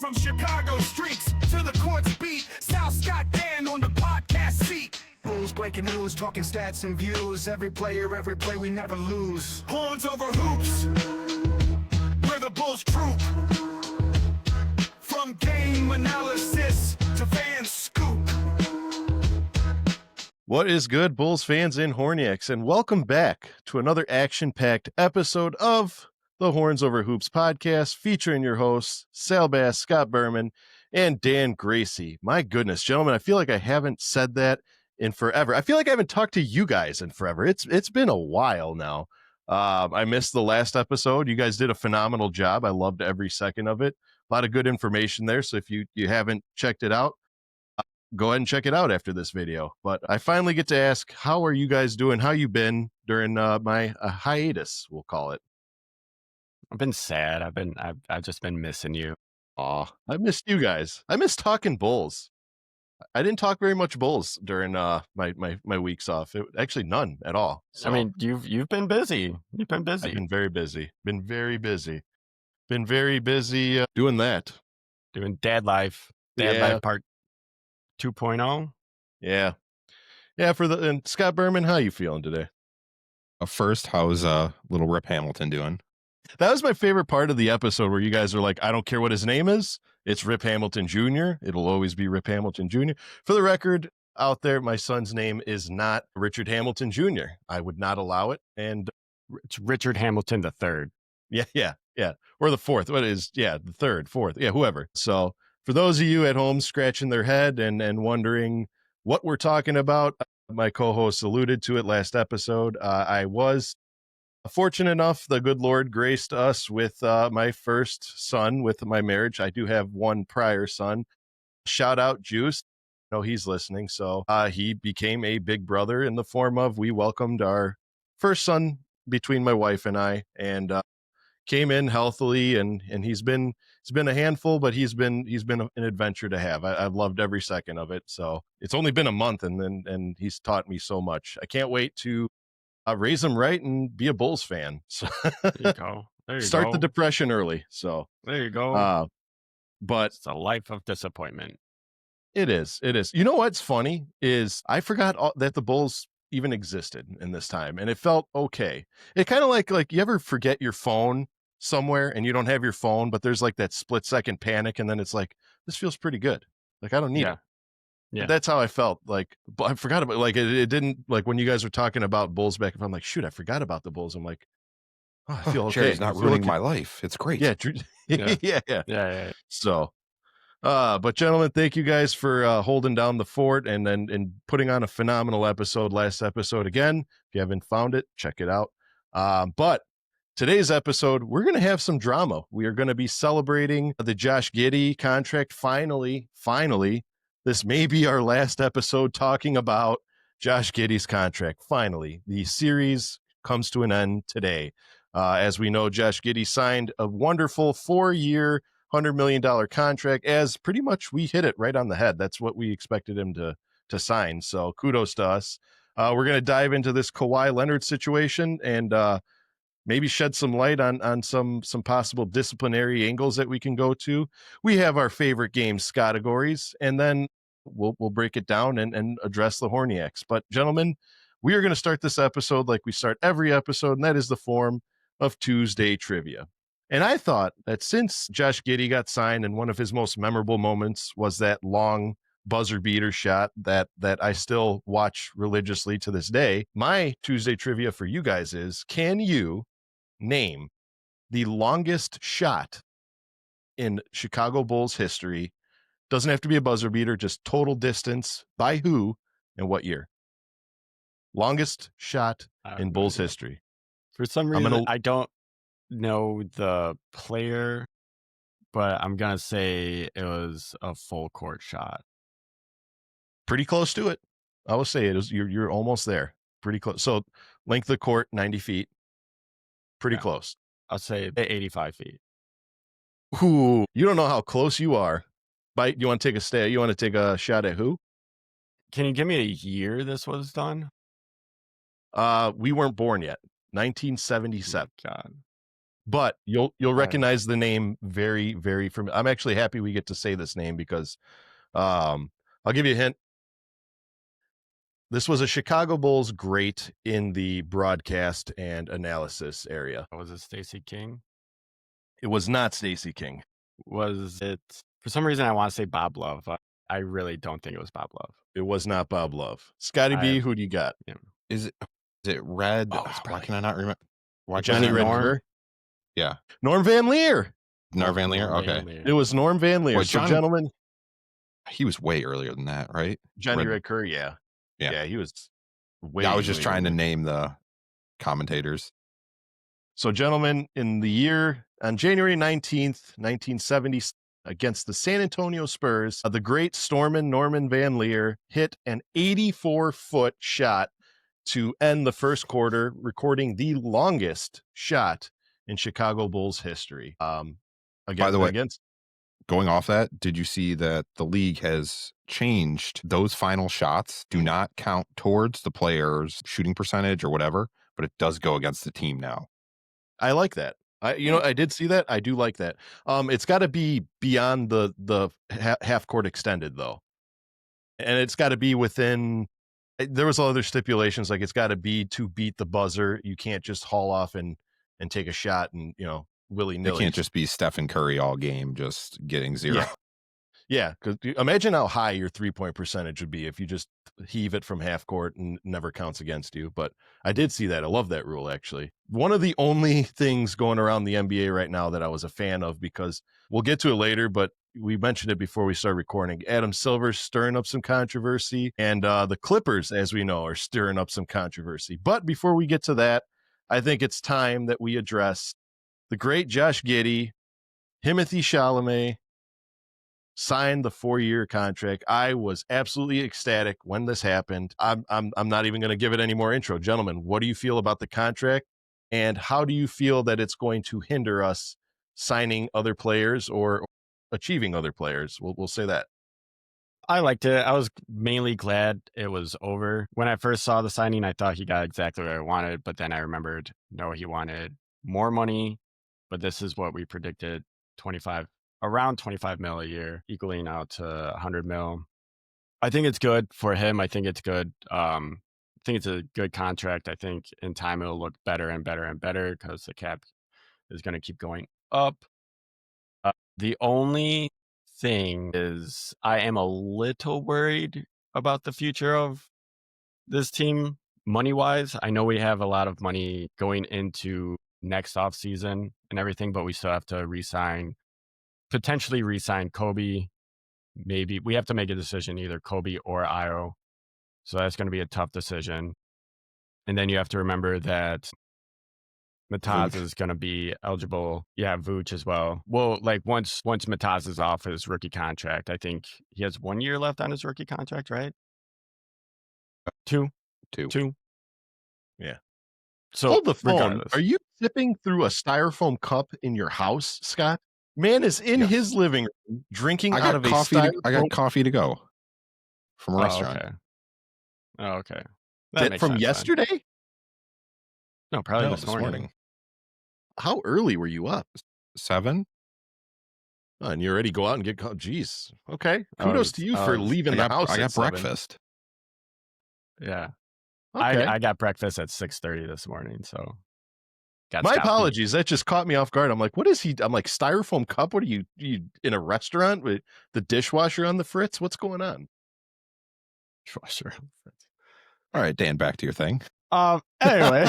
From Chicago streets to the courts beat, Sal, Scott, Dan on the podcast seat. Bulls breaking news, talking stats and views. Every player, every play, we never lose. Horns over hoops, where the Bulls troop. From game analysis to fan scoop. What is good, Bulls fans and Horniacs, and welcome back to another action-packed episode of the Horns Over Hoops podcast, featuring your hosts, Sal Bass, Scott Berman, and Dan Gracie. My goodness, gentlemen, I feel like I haven't said that in forever. I feel like I haven't talked to you guys in forever. It's been a while now. I missed the last episode. You guys did a phenomenal job. I loved every second of it. A lot of good information there, so if you haven't checked it out, go ahead and check it out after this video. But I finally get to ask, how are you guys doing? How you been during my hiatus, we'll call it? I've been sad. I've just been missing you. Aw, I missed you guys. I miss talking Bulls. I didn't talk very much Bulls during my weeks off. Actually, none at all. So, I mean, you've been busy. You've been busy. I've been very busy. Been very busy doing that. Doing Dad Life. Dad Life Part 2.0. Yeah. And Scott Berman, how you feeling today? First, how's little Rip Hamilton doing? That was my favorite part of the episode where you guys are like, I don't care what his name is. It's Rip Hamilton Jr. It'll always be Rip Hamilton Jr. For the record out there, my son's name is not Richard Hamilton Jr. I would not allow it. And it's Richard Hamilton the third. Yeah. Or the fourth. What is, the third, fourth. Yeah, whoever. So for those of you at home scratching their head and wondering what we're talking about, my co-host alluded to it last episode. I was fortunate enough, the good Lord graced us with my first son with my marriage. I do have one prior son. Shout out Juice. I know he's listening. So he became a big brother in the form of, we welcomed our first son between my wife and I, and came in healthily, and it's been a handful, but he's been an adventure to have. I've loved every second of it. So it's only been a month, and he's taught me so much. I can't wait to raise him right and be a Bulls fan. So there you go. Start the depression early. So there you go. But it's a life of disappointment. It is. You know what's funny is I forgot that the Bulls even existed in this time, and it felt okay. It kind of like you ever forget your phone somewhere and you don't have your phone, but there's like that split second panic, and then it's like, this feels pretty good. Like I don't need it. Yeah, that's how I felt. Like I forgot about it didn't, like when you guys were talking about Bulls back. If I'm like, shoot, I forgot about the Bulls. I'm like, oh, I feel okay. Jerry's not ruining my life. It's great. Yeah. Yeah. So, but gentlemen, thank you guys for holding down the fort and putting on a phenomenal episode. Last episode again. If you haven't found it, check it out. But today's episode, we're going to have some drama. We are going to be celebrating the Josh Giddy contract. Finally. This may be our last episode talking about Josh Giddy's contract. Finally, the series comes to an end today. As we know, Josh Giddy signed a wonderful 4-year, $100 million contract, as pretty much we hit it right on the head. That's what we expected him to sign. So kudos to us. We're going to dive into this Kawhi Leonard situation and maybe shed some light on some possible disciplinary angles that we can go to. We have our favorite game, Scottagories, and then we'll break it down and address the Horniacs. But gentlemen, we are going to start this episode like we start every episode, and that is the form of Tuesday trivia. And I thought that since Josh Giddy got signed, and one of his most memorable moments was that long buzzer beater shot that I still watch religiously to this day, my Tuesday trivia for you guys is, can you name the longest shot in Chicago Bulls history? Doesn't have to be a buzzer beater, just total distance, by who and what year. Longest shot in Bulls history. For some reason, I don't know the player, but I'm going to say it was a full court shot. Pretty close to it. I will say it is. You're almost there. Pretty close. So length of court, 90 feet. Pretty close. I'll say 85 feet. Ooh, you don't know how close you are. Bite. You want to take a stay? You want to take a shot at who? Can you give me a year this was done? We weren't born yet. 1977. God. but you'll recognize the name very, very familiar. I'm actually happy we get to say this name because I'll give you a hint. This was a Chicago Bulls great in the broadcast and analysis area. Was it Stacey King? It was not Stacey King. Was it, for some reason, I want to say Bob Love. I really don't think it was Bob Love. It was not Bob Love. Scotty B, who do you got? Yeah. Is it Red? Oh, why can I not remember? Johnny Red. Yeah. Norm Van Leer. Norm Van Leer? Okay. Van Leer. It was Norm Van Leer. Well, so, gentlemen. He was way earlier than that, right? Johnny Red Kerr, yeah. Yeah. Yeah, he was way. I was just trying to name the commentators. So, gentlemen, in the year on January 19th, 1970, against the San Antonio Spurs, the great Stormin' Norman Van Leer hit an 84-foot shot to end the first quarter, recording the longest shot in Chicago Bulls history. Again, by the way, going off that, did you see that the league has changed those final shots do not count towards the player's shooting percentage or whatever, but it does go against the team now? I like that. I did see that. I do like that. It's got to be beyond the half court extended though, and it's got to be within. There was other stipulations, like it's got to be to beat the buzzer. You can't just haul off and take a shot and willy-nilly. It can't just be Stephen Curry all game just getting zero. Yeah, because imagine how high your 3-point percentage would be if you just heave it from half court and never counts against you. But I did see that. I love that rule, actually. One of the only things going around the NBA right now that I was a fan of, because we'll get to it later, but we mentioned it before we started recording. Adam Silver's stirring up some controversy, and the Clippers, as we know, are stirring up some controversy. But before we get to that, I think it's time that we address the great Josh Giddy, Timothée Chalamet, signed the 4-year contract. I was absolutely ecstatic when this happened. I'm not even going to give it any more intro. Gentlemen, what do you feel about the contract, and how do you feel that it's going to hinder us signing other players or achieving other players? We'll say that. I liked it. I was mainly glad it was over. When I first saw the signing, I thought he got exactly what I wanted, but then I remembered, no, he wanted more money, but this is what we predicted, around 25 mil a year, equaling out to 100 mil. I think it's good for him. I think it's good. I think it's a good contract. I think in time it'll look better and better and better because the cap is going to keep going up. The only thing is I am a little worried about the future of this team money-wise. I know we have a lot of money going into next offseason and everything, but we still have to potentially re-sign Kobe. Maybe we have to make a decision, either Kobe or Io. So that's going to be a tough decision. And then you have to remember that Mataz is going to be eligible. Yeah, Vooch as well. Well, like once Mataz is off his rookie contract, I think he has 1 year left on his rookie contract, right? Two. Yeah. So hold the phone. regardless. Are you sipping through a styrofoam cup in your house, Scott? Man is in his living room drinking out of a styrofoam. I got coffee to go from a restaurant. Okay. Oh, okay. That makes from sense, yesterday? then. No, probably No, this morning. How early were you up? 7. Oh, and you already go out and get Jeez. Okay. Kudos to you for leaving the house. I got at 7. breakfast. Yeah. Okay. I got breakfast at 6:30 this morning, so my apologies. That just caught me off guard. I'm like, what is he? I'm like, styrofoam cup? What are you in a restaurant with the dishwasher on the fritz? What's going on? Dishwasher. All right, Dan, back to your thing. Anyway.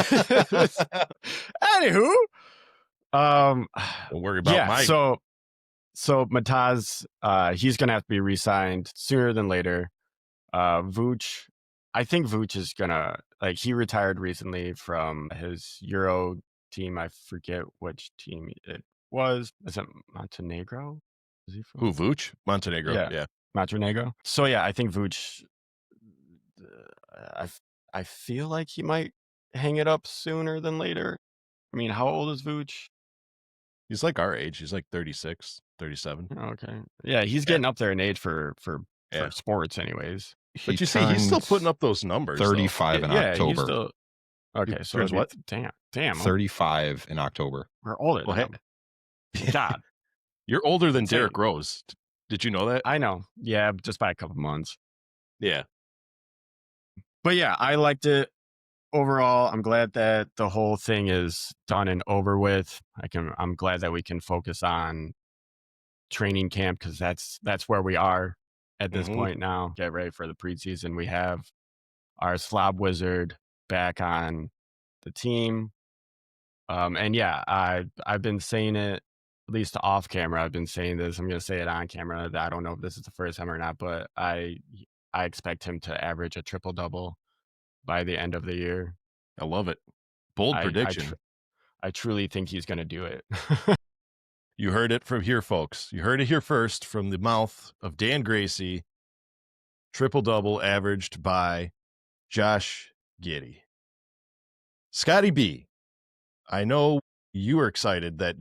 Anywho. Don't worry about my. So Mataz, he's gonna have to be re-signed sooner than later. Vooch, I think Vooch is gonna, like, he retired recently from his Euro team. I forget which team it was. Is it Montenegro? Is he from? Who, Vooch? Montenegro. Yeah. Montenegro. So yeah, I think Vooch. I feel like he might hang it up sooner than later. I mean, how old is Vooch? He's like our age. He's like 36, 37. Okay. Yeah, he's getting up there in age for sports anyways. But you see, he's still putting up those numbers. 35 in October. Okay, so turns what? Damn. 35 in October. We're older Well, than him. God, You're older than Insane. Derrick Rose. Did you know that? I know. Yeah, just by a couple months. Yeah. But yeah, I liked it. Overall, I'm glad that the whole thing is done and over with. I'm glad that we can focus on training camp because that's where we are at this point now. Get ready for the preseason. We have our slob wizard back on the team. And yeah, I've been saying it, at least off camera. I've been saying this. I'm going to say it on camera. I don't know if this is the first time or not, but I expect him to average a triple-double by the end of the year. I love it. Bold prediction. I truly think he's going to do it. You heard it from here, folks. You heard it here first from the mouth of Dan Gracie. Triple-double averaged by Josh Giddy. Scotty B, I know you were excited that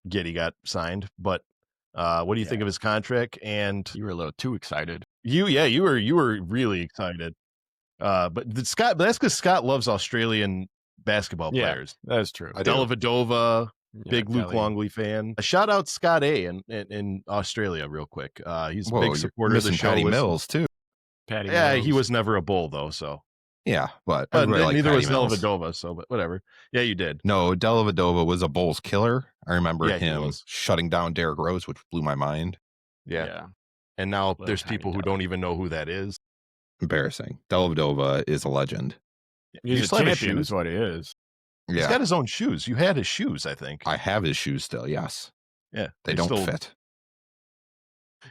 Giddey got signed, but what do you think of his contract? And You were a little too excited. you were really excited. But that's because Scott loves Australian basketball players. That's true. Dellavedova, big Luke Delly. Longley fan. Shout out Scott A in Australia real quick. He's a big supporter of the show. Patty Mills too. Patty Yeah, Mills. he was never a Bull though, so. Yeah, but Neither Patty was Mills. Dellavedova, so but whatever. Yeah, you did. No, Dellavedova was a Bulls killer. I remember Yeah, he him was. shutting down Derrick Rose, which blew my mind. Yeah. And now Little there's tiny people who Della. don't even know who that is. Embarrassing. Dellavedova is a legend. He's You a still have his champion, shoes? is what he is. He's Yeah, got his own shoes. You had his shoes, I think. I have his shoes still. Yes, Yeah. they You're don't still, fit.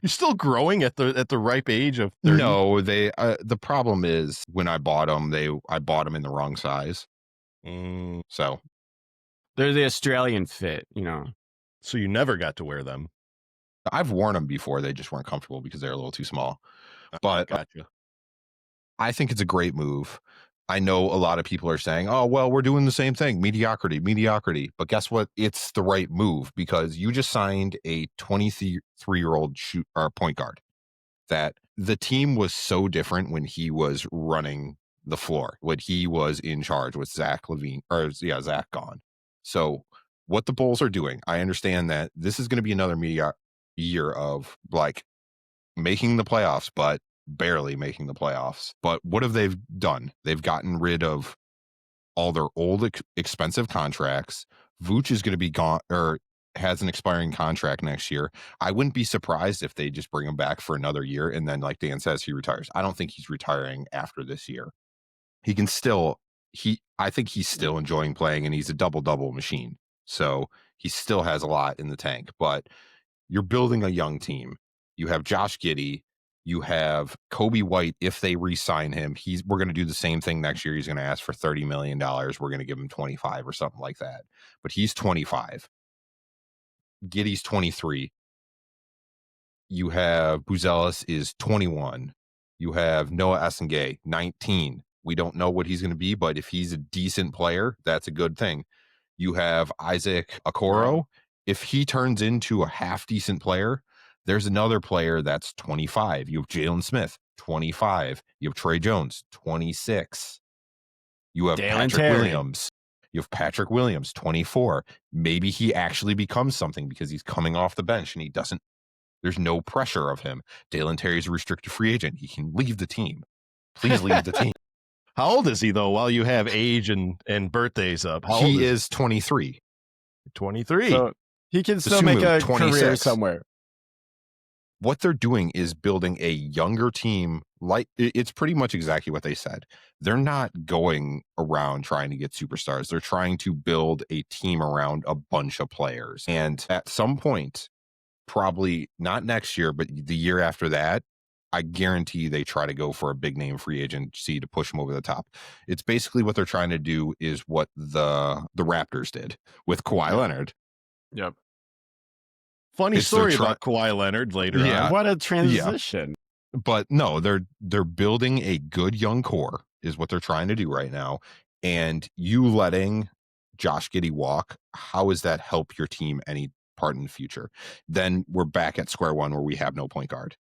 You're still growing at the ripe age of 30. No, they. The problem is when I bought them, I bought them in the wrong size. So They're the Australian fit, you know. So you never got to wear them. I've worn them before. They just weren't comfortable because they're a little too small. But Gotcha. I think it's a great move. I know a lot of people are saying, oh, well, we're doing the same thing. Mediocrity. But guess what? It's the right move because you just signed a 23-year-old point guard that the team was so different when he was running the floor, when he was in charge with Zach gone. So what the Bulls are doing, I understand that this is going to be another year of like making the playoffs, but barely making the playoffs. But what have they done? They've gotten rid of all their old expensive contracts. Vooch is going to be gone or has an expiring contract next year. I wouldn't be surprised if they just bring him back for another year and then, like Dan says, he retires. I don't think he's retiring after this year. He can still I think he's still enjoying playing, and he's a double machine. So he still has a lot in the tank. But you're building a young team. You have Josh Giddy. You have Kobe White. If they re-sign him, we're going to do the same thing next year. He's going to ask for $30 million. We're going to give him 25 or something like that. But he's 25. Giddy's 23. You have Buzelis is 21. You have Noah Essengay, 19. We don't know what he's going to be, but if he's a decent player, that's a good thing. You have Isaac Okoro. If he turns into a half-decent player, there's another player that's 25. You have Jalen Smith, 25. You have Trey Jones, 26. You have Patrick Williams, 24. Maybe he actually becomes something because he's coming off the bench and there's no pressure of him. Dalen Terry's a restricted free agent. He can leave the team. Please leave the team. How old is he though? While you have age and birthdays up, how old He is 23. 23. So he can still make a career somewhere. What they're doing is building a younger team. Like it's pretty much exactly what they said. They're not going around trying to get superstars. They're trying to build a team around a bunch of players. And at some point, probably not next year, but the year after that, I guarantee they try to go for a big name free agency to push them over the top. It's basically what they're trying to do is what the Raptors did with Kawhi Leonard. Yep. Funny story about Kawhi Leonard later on. What a transition. Yeah. But no, they're building a good young core is what they're trying to do right now. And you letting Josh Giddy walk, how does that help your team any part in the future? Then we're back at square one where we have no point guard.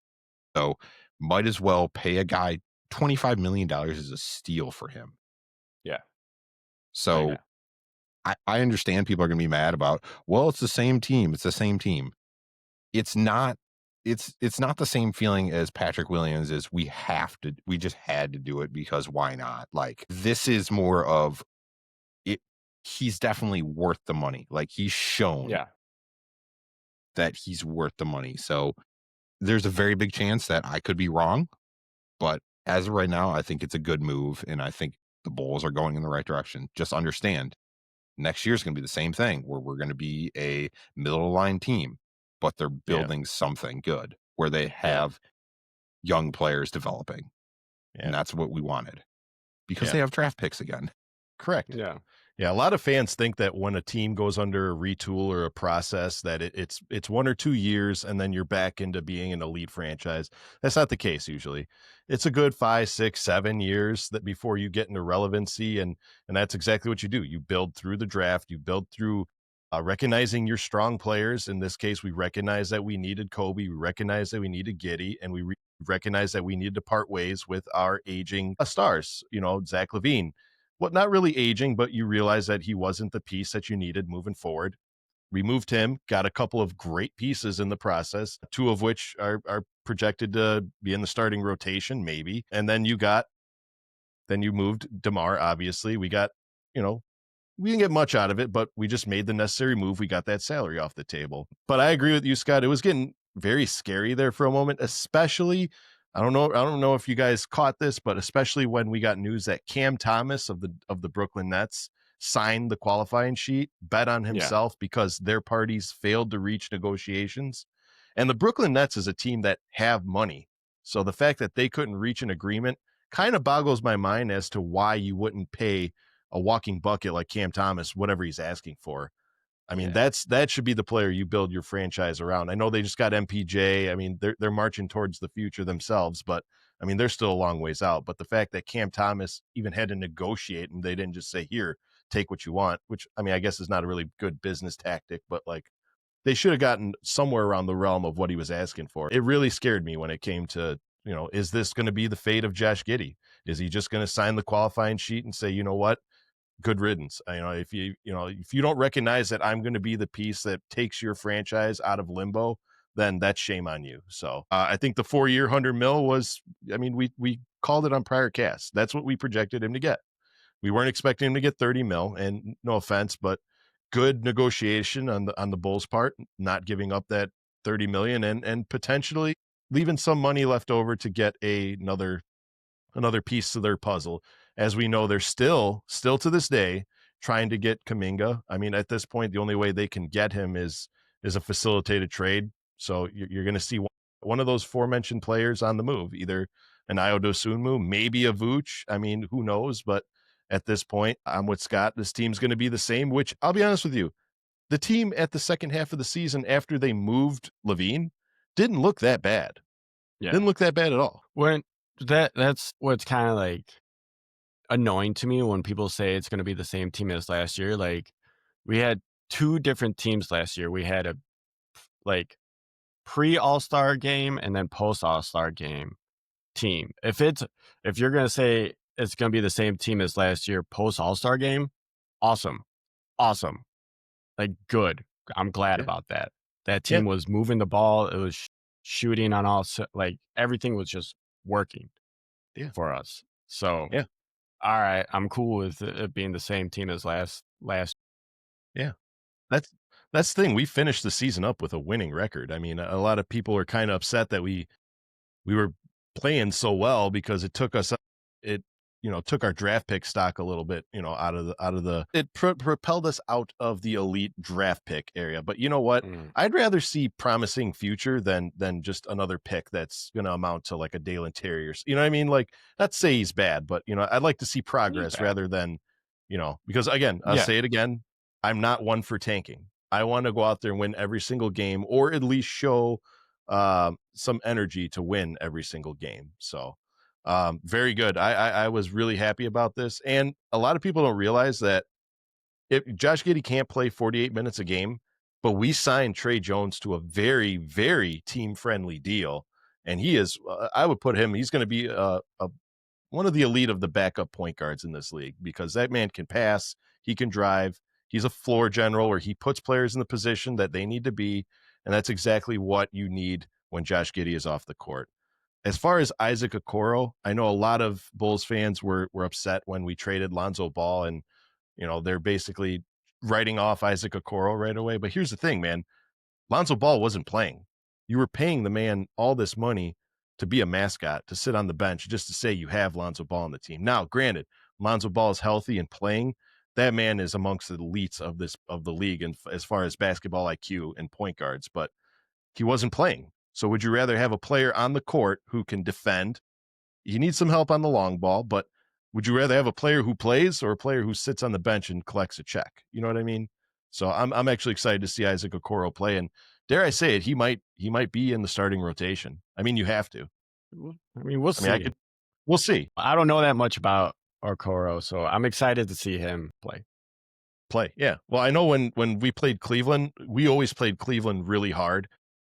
So might as well pay a guy $25 million is a steal for him. Yeah. So I understand people are going to be mad about, well, it's the same team. It's the same team. It's not. It's not the same feeling as Patrick Williams is. We just had to do it because why not? Like, this is more of it. He's definitely worth the money. Like, he's shown that he's worth the money. So there's a very big chance that I could be wrong, but as of right now, I think it's a good move, and I think the Bulls are going in the right direction. Just understand, next year's going to be the same thing, where we're going to be a middle line team, but they're building something good where they have young players developing, and that's what we wanted because they have draft picks again. Correct. Yeah, a lot of fans think that when a team goes under a retool or a process that it's 1 or 2 years and then you're back into being an elite franchise. That's not the case usually. It's a good 5, 6, 7 years that before you get into relevancy, and that's exactly what you do. You build through the draft, you build through recognizing your strong players. In this case, we recognize that we needed Kobe, we recognize that we needed Giddey, and we recognize that we needed to part ways with our aging stars, Zach LaVine. Well, not really aging, but you realize that he wasn't the piece that you needed moving forward. Removed him, got a couple of great pieces in the process, 2 of which are projected to be in the starting rotation, maybe. And then you moved DeMar, obviously. We got, we didn't get much out of it, but we just made the necessary move. We got that salary off the table. But I agree with you, Scott. It was getting very scary there for a moment, especially I don't know if you guys caught this, but especially when we got news that Cam Thomas of the Brooklyn Nets signed the qualifying sheet, bet on himself because their parties failed to reach negotiations. And the Brooklyn Nets is a team that have money. So the fact that they couldn't reach an agreement kind of boggles my mind as to why you wouldn't pay a walking bucket like Cam Thomas whatever he's asking for. I mean, that should be the player you build your franchise around. I know they just got MPJ. I mean, they're marching towards the future themselves, but I mean, they're still a long ways out. But the fact that Cam Thomas even had to negotiate and they didn't just say, here, take what you want, which I mean, I guess is not a really good business tactic, but like they should have gotten somewhere around the realm of what he was asking for. It really scared me when it came to, is this going to be the fate of Josh Giddy? Is he just going to sign the qualifying sheet and say, you know what? Good riddance. If you don't recognize that I'm going to be the piece that takes your franchise out of limbo, then that's shame on you. So I think the 4-year $100 million was, I mean, we called it on prior casts. That's what we projected him to get. We weren't expecting him to get 30 mil, and no offense, but good negotiation on the Bulls part, not giving up that 30 million and potentially leaving some money left over to get another piece to their puzzle. As we know, they're still to this day trying to get Kuminga. I mean, at this point, the only way they can get him is a facilitated trade. So you're going to see one of those aforementioned players on the move, either an Ayodosunmu, maybe a Vooch. I mean, who knows? But at this point, I'm with Scott. This team's going to be the same, which I'll be honest with you. The team at the second half of the season after they moved LaVine didn't look that bad. Didn't look that bad at all. When that's what's kind of like annoying to me when people say it's going to be the same team as last year. Like, we had 2 different teams last year. We had a like pre All-Star game and then post All-Star game team. If you're going to say it's going to be the same team as last year post All-Star game, awesome. Like, good. I'm glad about that. That team was moving the ball. It was shooting on all, like, everything was just working for us. So all right, I'm cool with it being the same team as last. Yeah, that's the thing. We finished the season up with a winning record. I mean, a lot of people are kind of upset that we were playing so well because it took us took our draft pick stock a little bit, out of the propelled us out of the elite draft pick area. But you know what? I'd rather see promising future than just another pick that's going to amount to like a Dalen Terry or, you know what I mean? Like, not say he's bad, but I'd like to see progress rather than, because again, I'll say it again. I'm not one for tanking. I want to go out there and win every single game, or at least show some energy to win every single game. So very good. I was really happy about this. And a lot of people don't realize that if Josh Giddy can't play 48 minutes a game, but we signed Trey Jones to a very, very team friendly deal. And he is, I would put him, he's going to be a the elite of the backup point guards in this league, because that man can pass, he can drive, he's a floor general where he puts players in the position that they need to be, and that's exactly what you need when Josh Giddy is off the court. As far as Isaac Okoro, I know a lot of Bulls fans were upset when we traded Lonzo Ball, and they're basically writing off Isaac Okoro right away. But here's the thing, man. Lonzo Ball wasn't playing. You were paying the man all this money to be a mascot, to sit on the bench, just to say you have Lonzo Ball on the team. Now, granted, Lonzo Ball is healthy and playing. That man is amongst the elites of the league, and as far as basketball IQ and point guards, but he wasn't playing. So would you rather have a player on the court who can defend? You need some help on the long ball, but would you rather have a player who plays or a player who sits on the bench and collects a check? You know what I mean? So I'm actually excited to see Isaac Okoro play, and dare I say it, he might be in the starting rotation. I mean, you have to. I mean, we'll see. We'll see. I don't know that much about Okoro, so I'm excited to see him play. Yeah. Well, I know when we played Cleveland, we always played Cleveland really hard,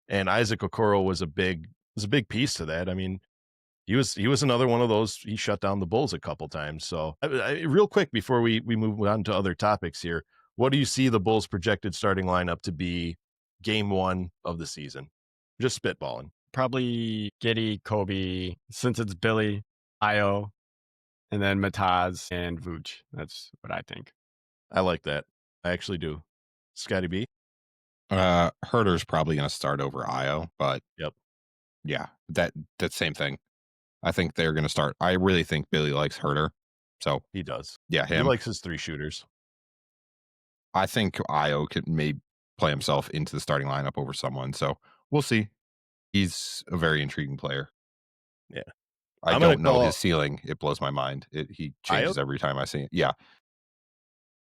and Isaac Okoro was a big piece to that. I mean, he was another one of those. He shut down the Bulls a couple times. So real quick before we move on to other topics here, what do you see the Bulls' projected starting lineup to be game 1 of the season? Just spitballing. Probably Giddey, Kobe, since it's Billy, Io, and then Mataz and Vooch. That's what I think. I like that. I actually do. Scotty B? Herter's probably going to start over Io, but yep. Yeah, that same thing. I think they're going to start. I really think Billy likes Herter. So he does. Yeah, him. He likes his 3 shooters. I think Io could maybe play himself into the starting lineup over someone. So we'll see. He's a very intriguing player. Yeah. I don't know his ceiling. It blows my mind. He changes every time I see it. Yeah.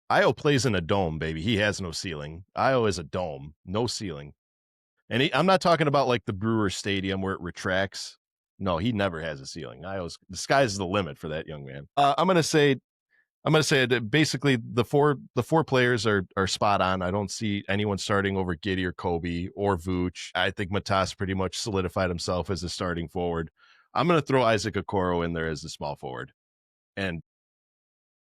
Io plays in a dome, baby. He has no ceiling. Io is a dome, no ceiling. And I'm not talking about like the Brewers Stadium where it retracts. No, he never has a ceiling. The sky's the limit for that young man. I'm gonna say that basically the four players are spot on. I don't see anyone starting over Giddey or Kobe or Vooch. I think Mataz pretty much solidified himself as a starting forward. I'm gonna throw Isaac Okoro in there as the small forward, and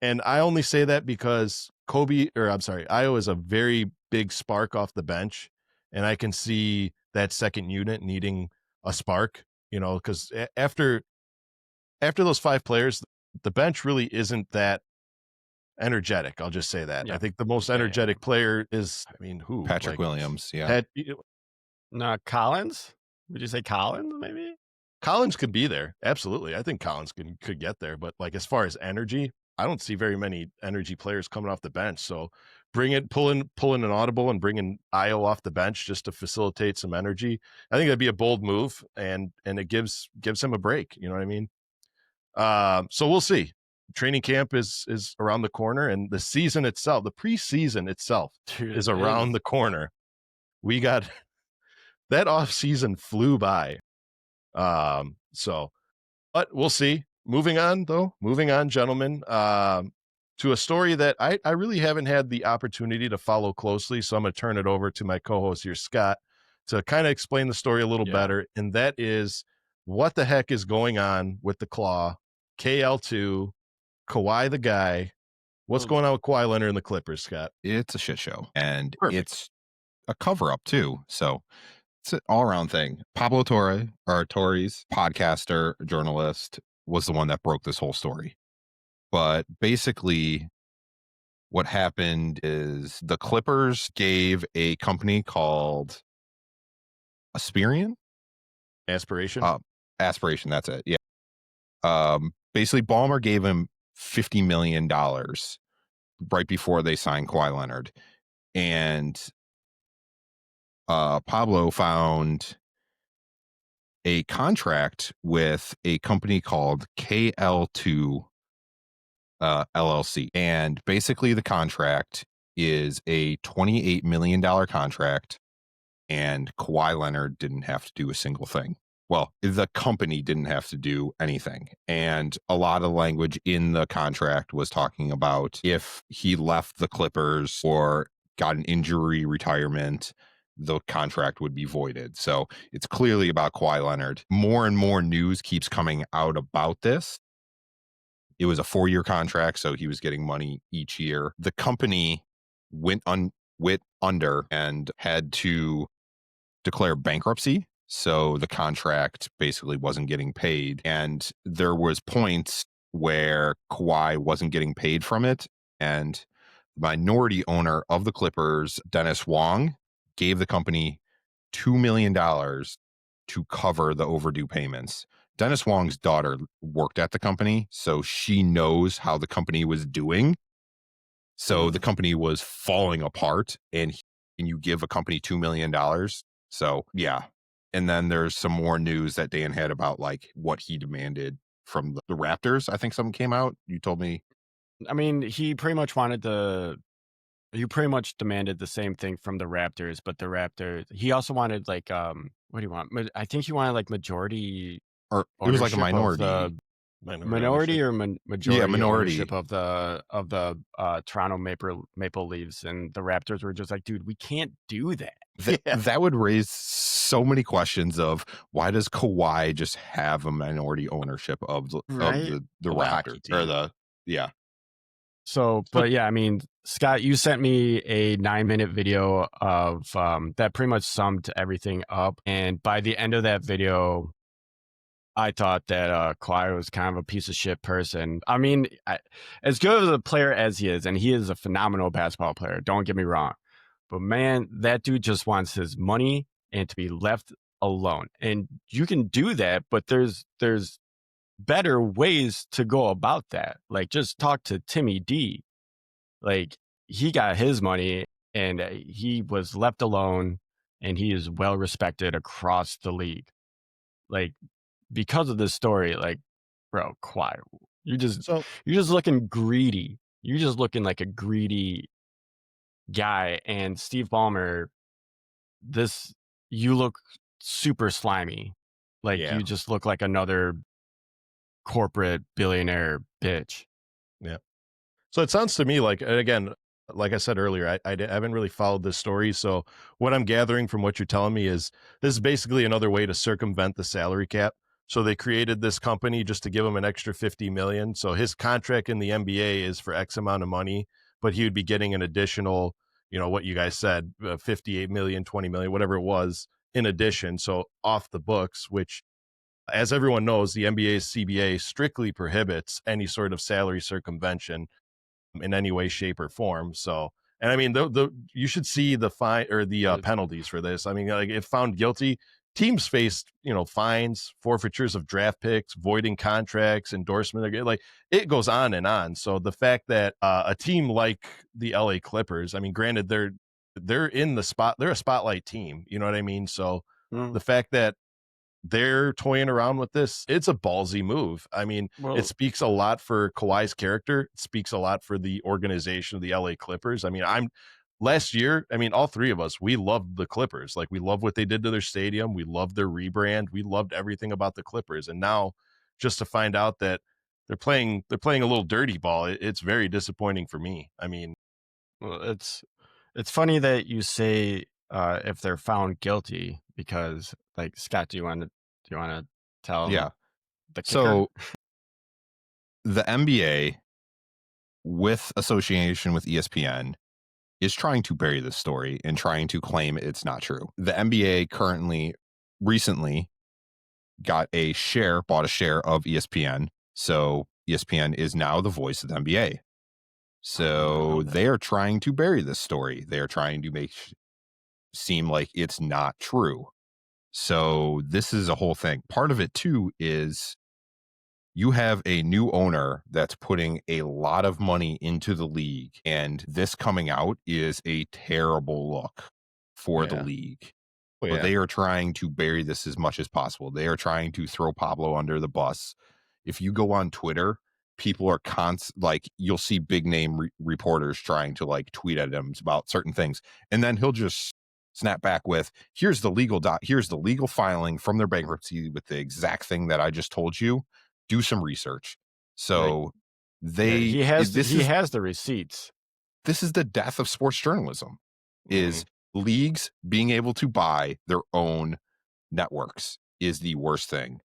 I only say that because Io is a very big spark off the bench, and I can see that second unit needing a spark. Because after those 5 players, the bench really isn't that energetic. I'll just say that. Yeah. I think the most energetic player is, who? Patrick Williams. Yeah. No, Collins? Would you say Collins, maybe? Collins could be there. Absolutely. I think Collins could get there. But like as far as energy, I don't see very many energy players coming off the bench. So pulling an audible and bringing Io off the bench just to facilitate some energy. I think that'd be a bold move, and it gives him a break. You know what I mean? So we'll see. Training camp is around the corner, and the season itself, the preseason itself, is around the corner. We got that off season flew by. But we'll see. Moving on, gentlemen, to a story that I really haven't had the opportunity to follow closely. So I'm going to turn it over to my co-host here, Scott, to kind of explain the story a little better. And that is what the heck is going on with the Claw, KL2, Kawhi the guy. What's going on with Kawhi Leonard and the Clippers, Scott? It's a shit show, and it's a cover-up too. So it's an all-around thing. Pablo Torres, podcaster, journalist, was the one that broke this whole story. But basically, what happened is the Clippers gave a company called Aspiration, that's it. Yeah. Basically, Ballmer gave him $50 million right before they signed Kawhi Leonard. And Pablo found a contract with a company called KL2 LLC. And basically the contract is a $28 million contract, and Kawhi Leonard didn't have to do a single thing. Well, the company didn't have to do anything. And a lot of language in the contract was talking about if he left the Clippers or got an injury retirement, the contract would be voided. So it's clearly about Kawhi Leonard. More and more news keeps coming out about this. It was a 4-year contract, so he was getting money each year. The company went under and had to declare bankruptcy. So the contract basically wasn't getting paid. And there was points where Kawhi wasn't getting paid from it. And the minority owner of the Clippers, Dennis Wong, gave the company $2 million to cover the overdue payments. Dennis Wong's daughter worked at the company, so she knows how the company was doing. So the company was falling apart, and you give a company $2 million. So yeah. And then there's some more news that Dan had about like what he demanded from the Raptors. I think something came out. You told me. I mean, he pretty much demanded the same thing from the Raptors, but the Raptors, he also wanted like, what do you want? I think he wanted like majority, Or it was like a ownership of minority. minority or majority, Yeah, minority. ownership of the Toronto Maple Leafs, and the Raptors were just like, dude, we can't do that. That would raise so many questions of why does Kawhi just have a minority ownership of the Right? the Of a hockey Raptors team. or the So, but yeah, I mean, Scott, you sent me a 9-minute video of that pretty much summed everything up. And by the end of that video, I thought that Kawhi was kind of a piece of shit person. I mean, as good of a player as he is, and he is a phenomenal basketball player, don't get me wrong. But man, that dude just wants his money and to be left alone. And you can do that, but there's better ways to go about that. Like, just talk to Timmy D. Like, he got his money and he was left alone, and he is well respected across the league. Like, because of this story, like, bro, Kawhi, you're just looking greedy. You're just looking like a greedy guy. And Steve Ballmer, you look super slimy. Like, Yeah. you just look like another corporate billionaire bitch. Yeah. So it sounds to me like, and again, like I said earlier, I haven't really followed this story. So what I'm gathering from what you're telling me is this is basically another way to circumvent the salary cap. So they created this company just to give him an extra 50 million. So his contract in the NBA is for X amount of money, but he would be getting an additional, what you guys said, 58 million, 20 million, whatever it was in addition. So off the books, which, as everyone knows, the NBA's CBA strictly prohibits any sort of salary circumvention in any way, shape, or form. So, and I mean, you should see the fine or the penalties for this. I mean, like, if found guilty, teams faced, fines, forfeitures of draft picks, voiding contracts, endorsement. Like, it goes on and on. So the fact that a team like the LA Clippers, I mean, granted, they're in the spot, they're a spotlight team. You know what I mean? So the fact that they're toying around with this, it's a ballsy move. I mean, it speaks a lot for Kawhi's character. It speaks a lot for the organization of the LA Clippers. I mean, last year, I mean, all three of us, we loved the Clippers. Like, we love what they did to their stadium. We loved their rebrand. We loved everything about the Clippers. And now just to find out that they're playing a little dirty ball, it's very disappointing for me. I mean, well, it's funny that you say if they're found guilty, because, like, Scott, do you want to tell yeah. the kicker? So the NBA, with association with ESPN, is trying to bury this story and trying to claim it's not true. The NBA recently bought a share of ESPN. So ESPN is now the voice of the NBA. So they are trying to bury this story. They are trying to seem like it's not true. So this is a whole thing. Part of it too is you have a new owner that's putting a lot of money into the league, and this coming out is a terrible look for the league. But they are trying to bury this as much as possible. They are trying to throw Pablo under the bus. If you go on Twitter, people are you'll see big name reporters trying to like tweet at him about certain things, and then he'll just snap back with, here's the legal filing from their bankruptcy with the exact thing that I just told you. Do some research. So he has the receipts. This is the death of sports journalism, is leagues being able to buy their own networks is the worst thing.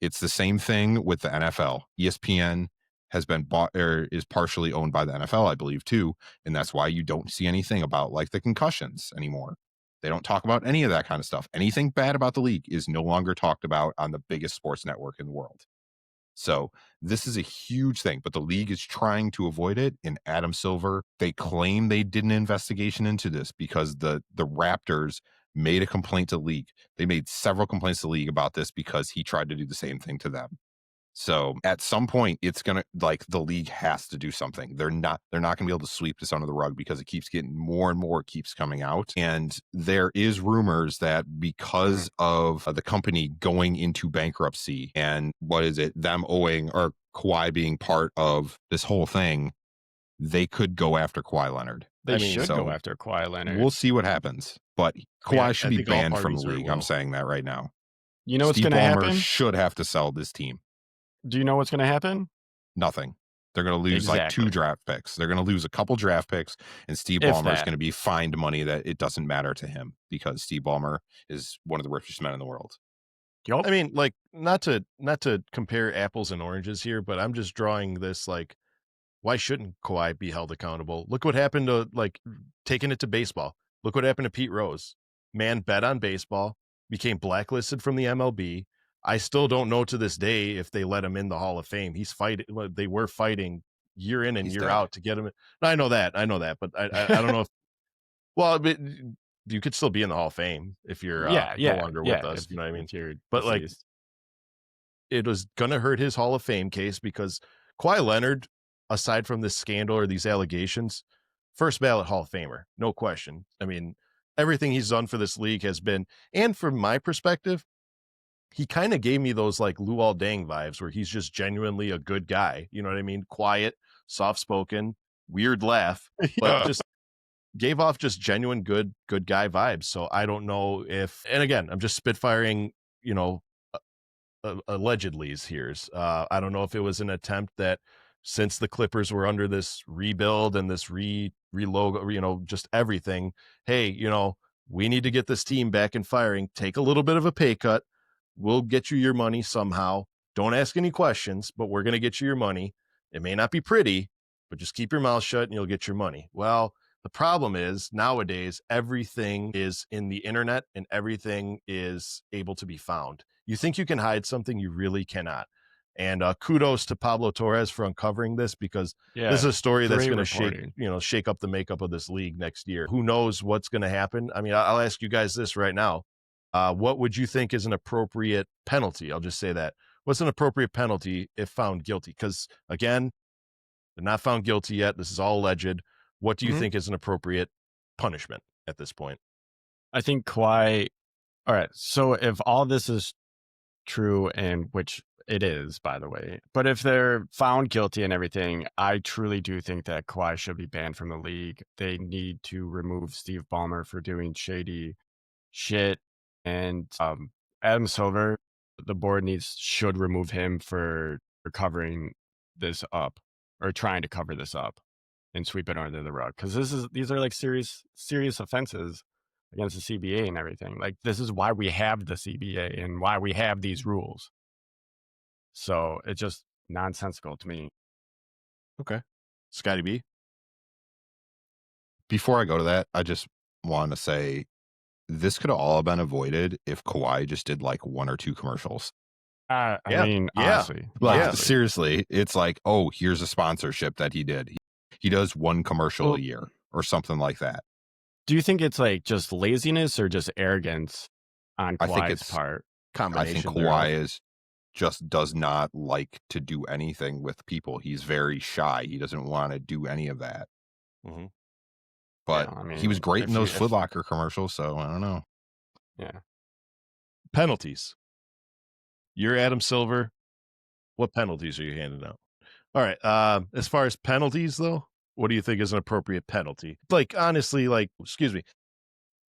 It's the same thing with the NFL. ESPN has been bought or is partially owned by the NFL, I believe, too. And that's why you don't see anything about like the concussions anymore. They don't talk about any of that kind of stuff. Anything bad about the league is no longer talked about on the biggest sports network in the world. So this is a huge thing, but the league is trying to avoid it. And Adam Silver, they claim they did an investigation into this because the Raptors made a complaint to the league. They made several complaints to the league about this because he tried to do the same thing to them. So at some point, it's gonna like the league has to do something. They're not gonna be able to sweep this under the rug because it keeps getting more and more keeps coming out. And there is rumors that because of the company going into bankruptcy and them owing or Kawhi being part of this whole thing, they could go after Kawhi Leonard. They should go after Kawhi Leonard. We'll see what happens. But Kawhi should be banned from the league. I'm saying that right now. You know what's going to happen? Steve Ballmer should have to sell this team. Do you know what's going to happen? Nothing. They're going to lose like 2 draft picks. They're going to lose a couple draft picks, and Steve Ballmer is going to be fined money that it doesn't matter to him because Steve Ballmer is one of the richest men in the world. I mean, like, not to compare apples and oranges here, but I'm just drawing this like, why shouldn't Kawhi be held accountable? Look what happened to like taking it to baseball. Look what happened to Pete Rose. Man bet on baseball, became blacklisted from the MLB. I still don't know to this day if they let him in the Hall of Fame. They were fighting year in and year out to get him. I know that, but I don't know if. Well, but you could still be in the Hall of Fame if you're no longer with us. You know what I mean? But like, it was gonna hurt his Hall of Fame case because Kawhi Leonard, aside from this scandal or these allegations, first ballot Hall of Famer, no question. I mean, everything he's done for this league has been, and from my perspective, he kind of gave me those like Luol Deng vibes where he's just genuinely a good guy. You know what I mean? Quiet, soft-spoken, weird laugh, but just gave off just genuine good guy vibes. So I don't know if, and again, I'm just spitfiring, allegedly's here's. I don't know if it was an attempt that since the Clippers were under this rebuild and this relogo, just everything, hey, we need to get this team back and firing, take a little bit of a pay cut. We'll get you your money somehow. Don't ask any questions, but we're going to get you your money. It may not be pretty, but just keep your mouth shut and you'll get your money. Well, the problem is nowadays, everything is in the internet and everything is able to be found. You think you can hide something, you really cannot. And kudos to Pablo Torres for uncovering this because this is a story that's going to shake up the makeup of this league next year. Who knows what's going to happen? I mean, I'll ask you guys this right now. What would you think is an appropriate penalty? I'll just say that. What's an appropriate penalty if found guilty? Because, again, they're not found guilty yet. This is all alleged. What do you think is an appropriate punishment at this point? I think Kawhi... All right, so if all this is true, and which it is, by the way, but if they're found guilty and everything, I truly do think that Kawhi should be banned from the league. They need to remove Steve Ballmer for doing shady shit. And Adam Silver, the board should remove him for covering this up or trying to cover this up and sweep it under the rug. Because these are like serious offenses against the CBA and everything. Like, this is why we have the CBA and why we have these rules. So it's just nonsensical to me. Okay. Scotty B. Before I go to that, I just want to say this could have all been avoided if Kawhi just did like 1 or 2 commercials. I mean, honestly, seriously, it's like, oh, here's a sponsorship that he did. He does 1 commercial a year or something like that. Do you think it's like just laziness or just arrogance on Kawhi's part? Combination. I think Kawhi does not like to do anything with people. He's very shy. He doesn't want to do any of that. Mm-hmm. But he was great in those Foot Locker commercials, so I don't know. Yeah. Penalties. You're Adam Silver. What penalties are you handing out? All right. As far as penalties, though, what do you think is an appropriate penalty? Like, honestly, like, excuse me.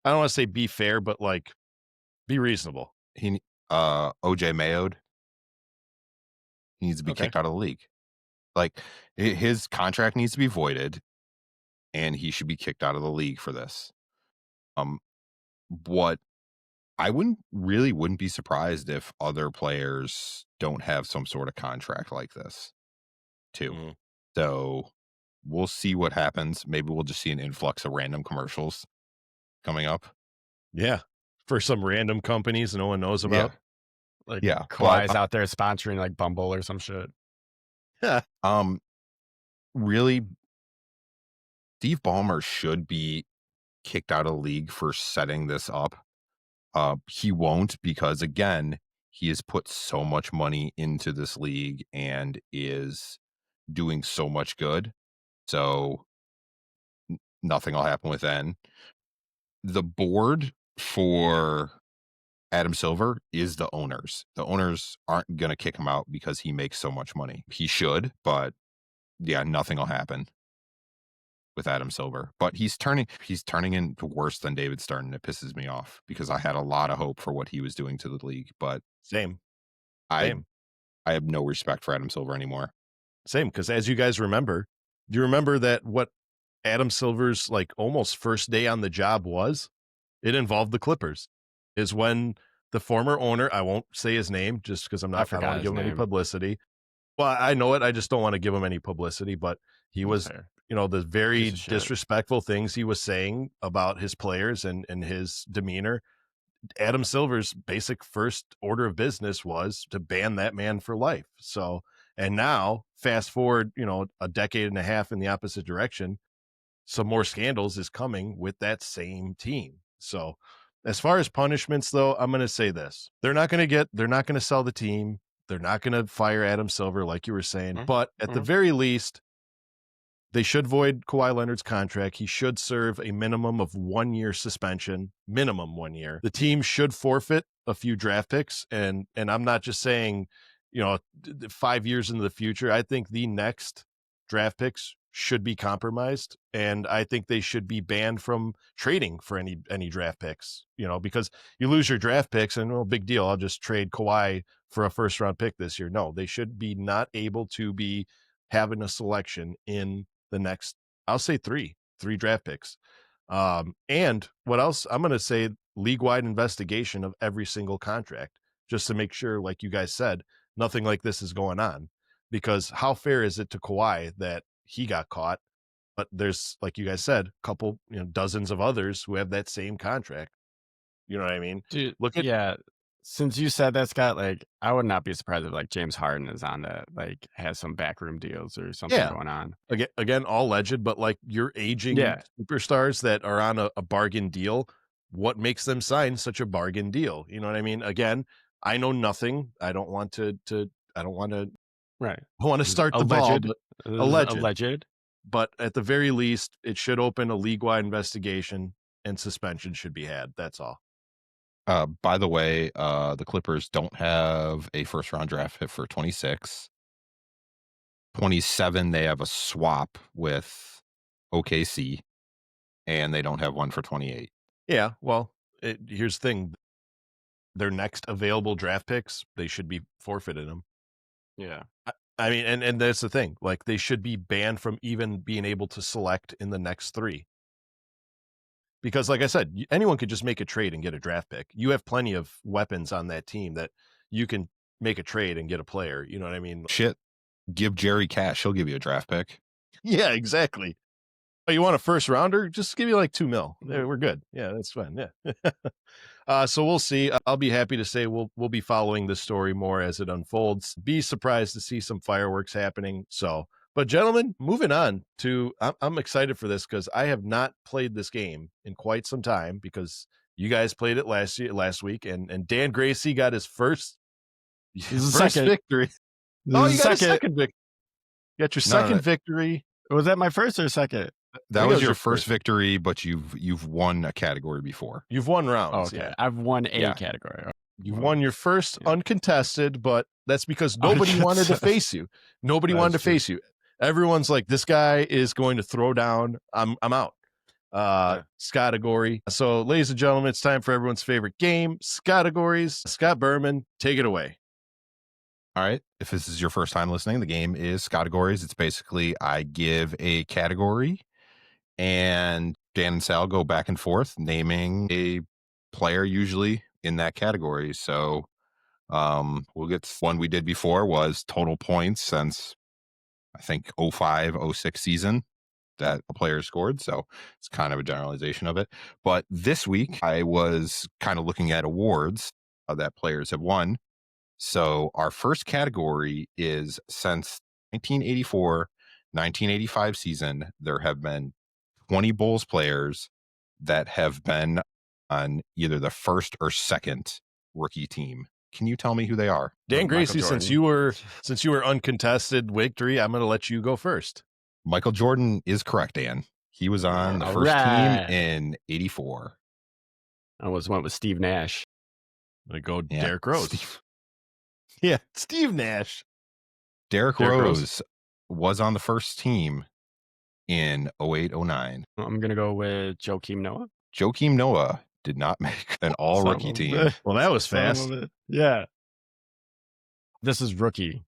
I don't want to say be fair, but like, be reasonable. OJ Mayo'd. He needs to be kicked out of the league. Like, his contract needs to be voided. And he should be kicked out of the league for this. What I wouldn't be surprised if other players don't have some sort of contract like this. too. Mm. So we'll see what happens. Maybe we'll just see an influx of random commercials coming up. Yeah. For some random companies no one knows about. Like Yeah. Kawhi's But out there sponsoring like Bumble or some shit. really, Steve Ballmer should be kicked out of the league for setting this up. He won't, because again, he has put so much money into this league and is doing so much good. So nothing will happen with N. The board for Adam Silver is the owners. The owners aren't going to kick him out because he makes so much money. He should, but yeah, nothing will happen with Adam Silver. But he's turning into worse than David Stern, and it pisses me off because I had a lot of hope for what he was doing to the league. But Same. I have no respect for Adam Silver anymore. Same, because as you guys remember, do you remember that what Adam Silver's like almost first day on the job was? It involved the Clippers. Is when the former owner, I won't say his name just because I don't want to give him any publicity. Well, I know it. I just don't want to give him any publicity, but he was, the very disrespectful things he was saying about his players and his demeanor. Adam Silver's basic first order of business was to ban that man for life. So, and now fast forward, a decade and a half in the opposite direction, some more scandals is coming with that same team. So as far as punishments though, I'm going to say this, they're not going to sell the team. They're not going to fire Adam Silver, like you were saying, but at the very least, they should void Kawhi Leonard's contract. He should serve a minimum of 1 year suspension, minimum 1 year. The team should forfeit a few draft picks. And I'm not just saying, 5 years into the future. I think the next draft picks should be compromised. And I think they should be banned from trading for any draft picks, because you lose your draft picks and big deal. I'll just trade Kawhi for a first round pick this year. No, they should be not able to be having a selection in the next, I'll say three draft picks. And what else? I'm going to say league-wide investigation of every single contract, just to make sure, like you guys said, nothing like this is going on. Because how fair is it to Kawhi that he got caught, but there's, like you guys said, a couple, dozens of others who have that same contract. You know what I mean? Dude, since you said that, Scott, like I would not be surprised if like James Harden is on that, like has some backroom deals or something going on. Again, all alleged, but like you're aging superstars that are on a bargain deal. What makes them sign such a bargain deal? You know what I mean? Again, I know nothing. I don't want to Right. I want to start the ball. Alleged. But at the very least, it should open a league-wide investigation and suspension should be had. That's all. By the way, the Clippers don't have a first-round draft pick for 26. 27, they have a swap with OKC, and they don't have one for 28. Yeah, well, here's the thing. Their next available draft picks, they should be forfeited them. Yeah. I mean, and that's the thing. Like, they should be banned from even being able to select in the next three. Because, like I said, anyone could just make a trade and get a draft pick. You have plenty of weapons on that team that you can make a trade and get a player. You know what I mean? Shit. Give Jerry cash. He'll give you a draft pick. Yeah, exactly. Oh, you want a first rounder? Just give you like $2 million. We're good. Yeah, that's fine. Yeah. So we'll see. I'll be happy to say we'll be following this story more as it unfolds. Be surprised to see some fireworks happening. So, but gentlemen, moving on to, I'm excited for this because I have not played this game in quite some time because you guys played it last week, and Dan Gracie got his first victory. Oh, you got a second victory. You got your second victory. Was that my first or second? That was your first victory, but you've won a category before. You've won rounds. Okay. Yeah. I've won a category. You've won your first uncontested, but that's because nobody wanted to face you. Nobody wanted to face you. Everyone's like, this guy is going to throw down. I'm out. Scottagory. So, ladies and gentlemen, it's time for everyone's favorite game, Scottagories. Scott Berman, take it away. All right. If this is your first time listening, the game is Scottagories. It's basically I give a category and Dan and Sal go back and forth naming a player usually in that category. So we'll get one we did before was total points, since I think 05, 06 season that a player scored. So it's kind of a generalization of it. But this week I was kind of looking at awards that players have won. So our first category is since 1984, 1985 season, there have been 20 Bulls players that have been on either the first or second rookie team. Can you tell me who they are? Dan Gracie, Jordan. since you were uncontested victory, I'm going to let you go first. Michael Jordan is correct, Dan. He was on the All first right. team in 84. I went with Steve Nash. I go Yeah, Derrick Rose. Steve Nash. Derrick Derrick Rose was on the first team in 08-09. I'm going to go with Joakim Noah. Joakim Noah did not make an all-rookie team. Well, that was Son of fast. a- Yeah. This is rookie.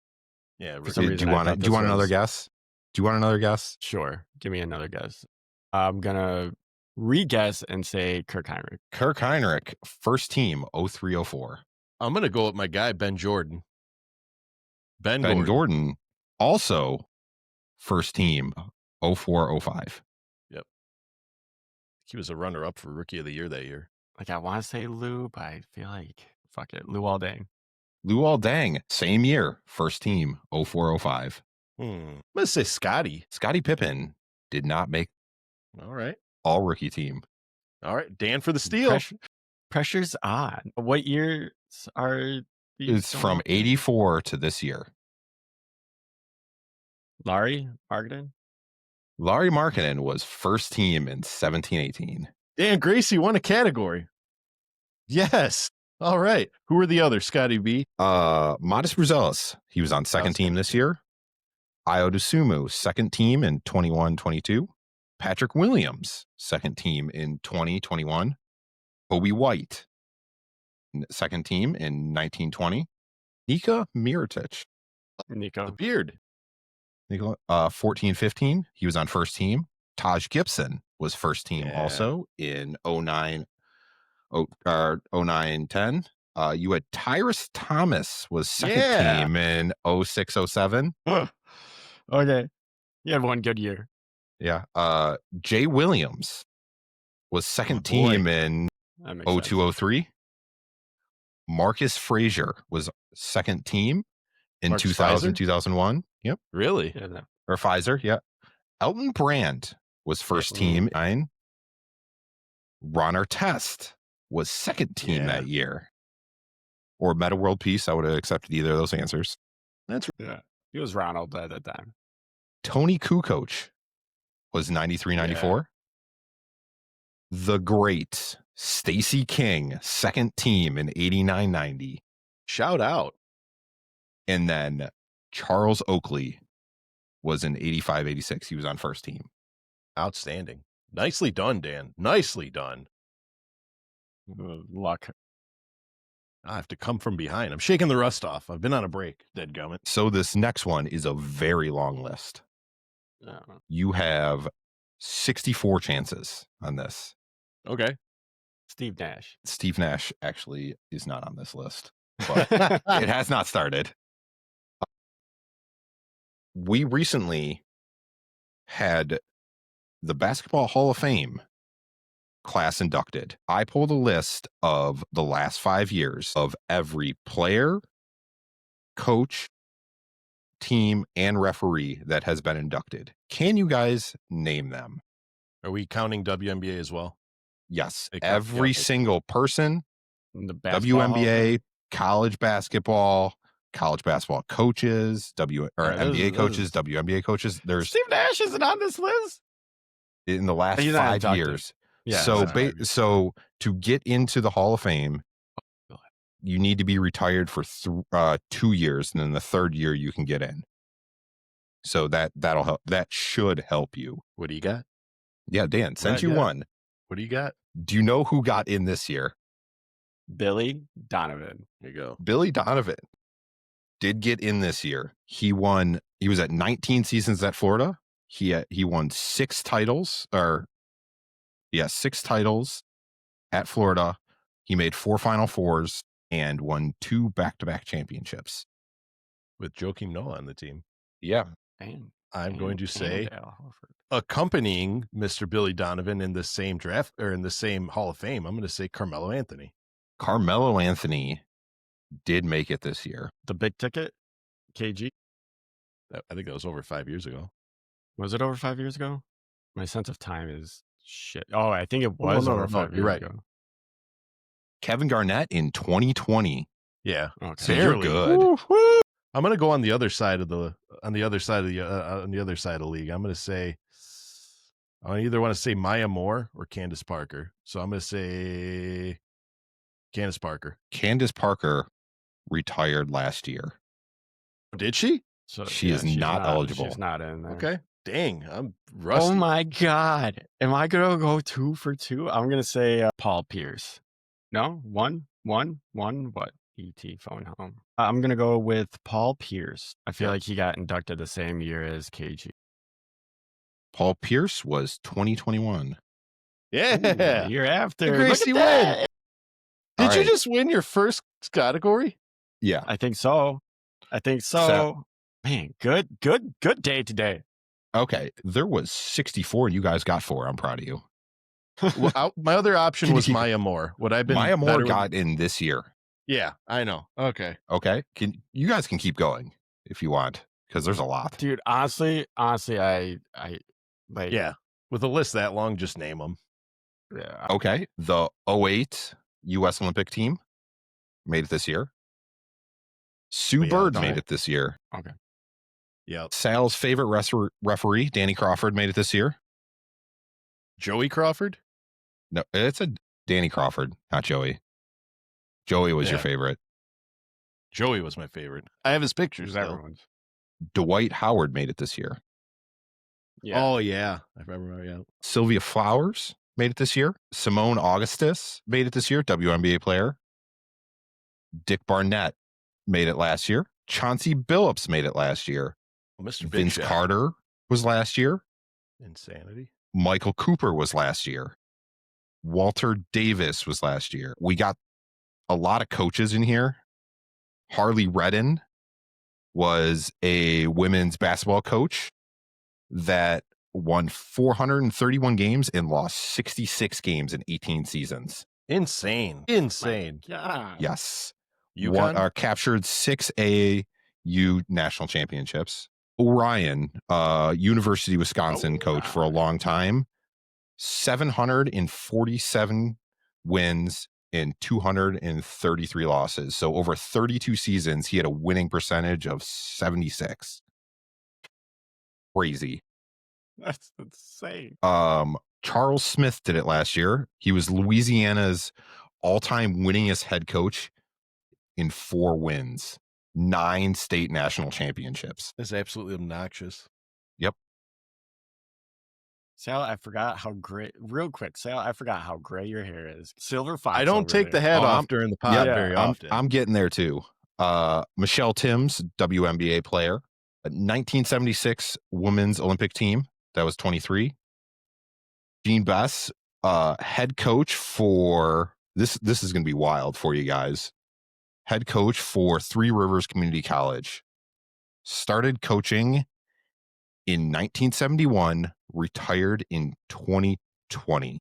Yeah, For some Do reason, you I want thought do you this want another was- guess? Do you want another guess? Sure. Give me another guess. I'm going to re-guess and say Kirk Heinrich. Kirk Heinrich, first team 03-04. I'm going to go with my guy, Ben Jordan. Ben Ben Gordon. Gordon, also first team 04-05. He was a runner-up for Rookie of the Year that year. Like, I want to say Lou, but I feel like, fuck it. Lou Aldang. Luol Deng, same year, first team 04-05. I'm going to say Scotty. Scottie Pippen did not make All right. all-rookie team. All right. Dan for the steal. Pressure's on. What years are these? It's from going? 84 to this year. Larry Marketing? Larry Markkinen was first team in 17-18. Dan Gracie won a category. Yes. All right. Who were the others? Scotty B. Modest Bruzelis, he was on second team this year. Ayo Dosunmu, second team in 21-22. Patrick Williams, second team in 20-21. Kobe White, second team in 1920. Nika Mirotic, Nico. The beard. 14-15. He was on first team. Taj Gibson was first team Yeah. also in 09-10. You had Tyrus Thomas was second Yeah. team in 06-07. Okay. You had one good year. Yeah. Jay Williams was second Oh, boy. team in That makes sense. 02-03. Marcus Frazier was second team in Marcus 2000, Pfizer? 2001. Yep. Really? Yeah, no. Or Pfizer. Yeah. Elton Brand was first team. 9. Ron Artest was second team Yeah. that year. Or Meta World Peace. I would have accepted either of those answers. Yeah. He was Ronald at that time. Tony Kukoc was 93-94. The great Stacey King, second team in 89-90. Shout out. And then Charles Oakley was in 85-86. He was on first team. Outstanding. Nicely done, Dan. Nicely done. Luck. I have to come from behind. I'm shaking the rust off. I've been on a break, deadgummit. So this next one is a very long list. You have 64 chances on this. Okay. Steve Nash. Steve Nash actually is not on this list, but it has not started. We recently had the Basketball Hall of Fame class inducted. I pulled a list of the last 5 years of every player, coach, team, and referee that has been inducted. Can you guys name them? Are we counting WNBA as well? Yes. It counts, Every yeah. single person, The basketball Hall of WNBA, college basketball coaches, Yeah, NBA coaches, WNBA coaches. There's Steve Nash isn't on this list. in the last He's not 5 inducted. years. Yeah. so sorry. so to get into the Hall of Fame, you need to be retired for 2 years, and then the third year you can get in. So that'll help. That should help you. What do you got? Yeah, Dan, since you Yeah. won, What do you got? do you know who got in this year? Billy Donovan. Here you go. Billy Donovan did get in this year. He won. He was at 19 seasons at Florida. He won 6 titles, 6 titles at Florida. He made 4 Final Fours and won 2 back-to-back championships. With Joakim Noah on the team. Yeah, I'm going to say Al Horford. accompanying Mr. Billy Donovan in the same draft or in the same Hall of Fame. I'm going to say Carmelo Anthony. Carmelo Anthony did make it this year. The big ticket, KG. I think that was over 5 years ago. Was it over 5 years ago? My sense of time is shit. Oh, I think it was over 5 years you're right. ago. Kevin Garnett in 2020. Yeah. Okay. So you're good. Woo. I'm going to go on the other side of the other side of the league. I'm going to say I either want to say Maya Moore or Candace Parker. So I'm going to say Candace Parker. Candace Parker retired last year. Did she? So She's not eligible. She's not in there. Okay. Dang, I'm rusty. Oh my God. Am I going to go 2 for 2? I'm going to say Paul Pierce. No? One? What? ET phone home. I'm going to go with Paul Pierce. I feel like he got inducted the same year as KG. Paul Pierce was 2021. Yeah. The year after. The Gracie Look at that. win. Did All you right. just win your first Scottagory? Yeah. I think so. Man, good day today. Okay. There was 64 and you guys got 4. I'm proud of you. Well, my other option was Maya Moore. Would I have been Maya Moore better got in this year. Yeah, I know. Okay. Okay. You guys can keep going if you want, because there's a lot. Dude, honestly, I like. Yeah. With a list that long, just name them. Yeah. Okay. The 08 U.S. Olympic team made it this year. Sue Yeah, Bird that's made right. it this year. Okay. Yeah. Sal's favorite referee, Danny Crawford, made it this year. Joey Crawford? No, it's a Danny Crawford, not Joey. Joey was your Yeah. favorite. Joey was my favorite. I have his pictures. Who's Still. everyone's? Dwight Howard made it this year. Yeah. Oh, yeah. I remember. Yeah. Sylvia Flowers made it this year. Simone Augustus made it this year, WNBA player. Dick Barnett made it last year. Chauncey Billups made it last year. Well, Mr. Big Vince Shot. Carter was last year. Insanity. Michael Cooper was last year. Walter Davis was last year. We got a lot of coaches in here. Harley Redden was a women's basketball coach that won 431 games and lost 66 games in 18 seasons. Insane. Yeah. Yes. UConn? Captured 6 AAU national championships. Orion, University of Wisconsin coach for a long time. 747 wins and 233 losses. So over 32 seasons, he had a winning percentage of 76. Crazy. That's insane. Charles Smith did it last year. He was Louisiana's all-time winningest head coach in 4 wins, 9 state national championships. That's absolutely obnoxious. Sal, I forgot how gray. Real quick, Sal, I forgot how gray your hair is. Silver fox. I don't over take the there. hat Oh, off during the pod Yeah, very often. I'm getting there too. Michelle Timms, WNBA player, 1976 women's Olympic team. That was 23. Jean Bess, head coach for this is going to be wild for you guys. Head coach for Three Rivers Community College. Started coaching in 1971, retired in 2020.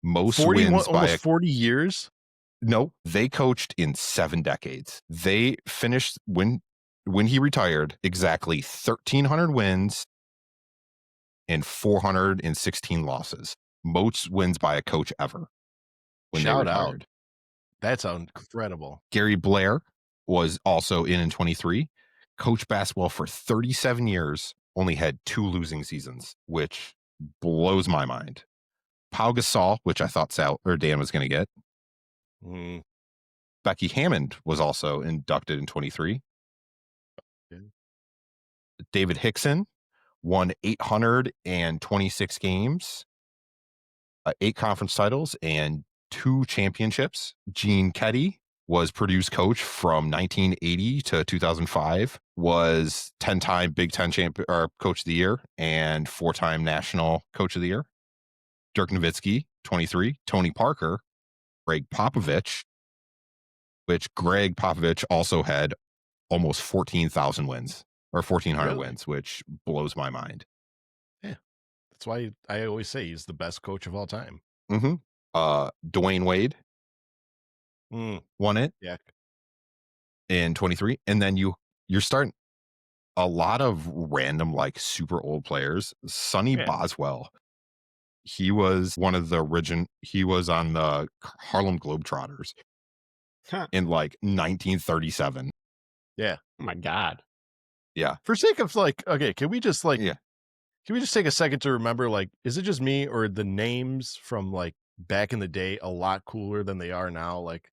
Most 41, wins by almost 40 years. No, they coached in 7 decades. They finished when he retired exactly 1,300 wins and 416 losses. Most wins by a coach ever. When Shout they out. retired. That's incredible. Gary Blair was also in 23. Coached basketball for 37 years. Only had 2 losing seasons, which blows my mind. Pau Gasol, which I thought Sal or Dan was going to get. Mm. Becky Hammond was also inducted in 23. Okay. David Hickson won 826 games, 8 conference titles, and 2 championships. Gene Giddey was Purdue's coach from 1980 to 2005, was 10-time Big Ten coach of the year and 4-time national coach of the year. Dirk Nowitzki, 23. Tony Parker, Greg Popovich, which Greg Popovich also had almost 14,000 wins or 1,400 Really? wins, which blows my mind. That's why I always say he's the best coach of all time. Mm-hmm. Dwayne Wade won it Yeah. in 23, and then you're starting a lot of random like super old players. Sonny Yeah. Boswell, he was one of the he was on the Harlem Globetrotters Huh. in like 1937. Yeah. Oh my God. Yeah. For sake of like, okay, can we just like, Yeah. can we just take a second to remember, like, is it just me or the names from like back in the day a lot cooler than they are now? Like,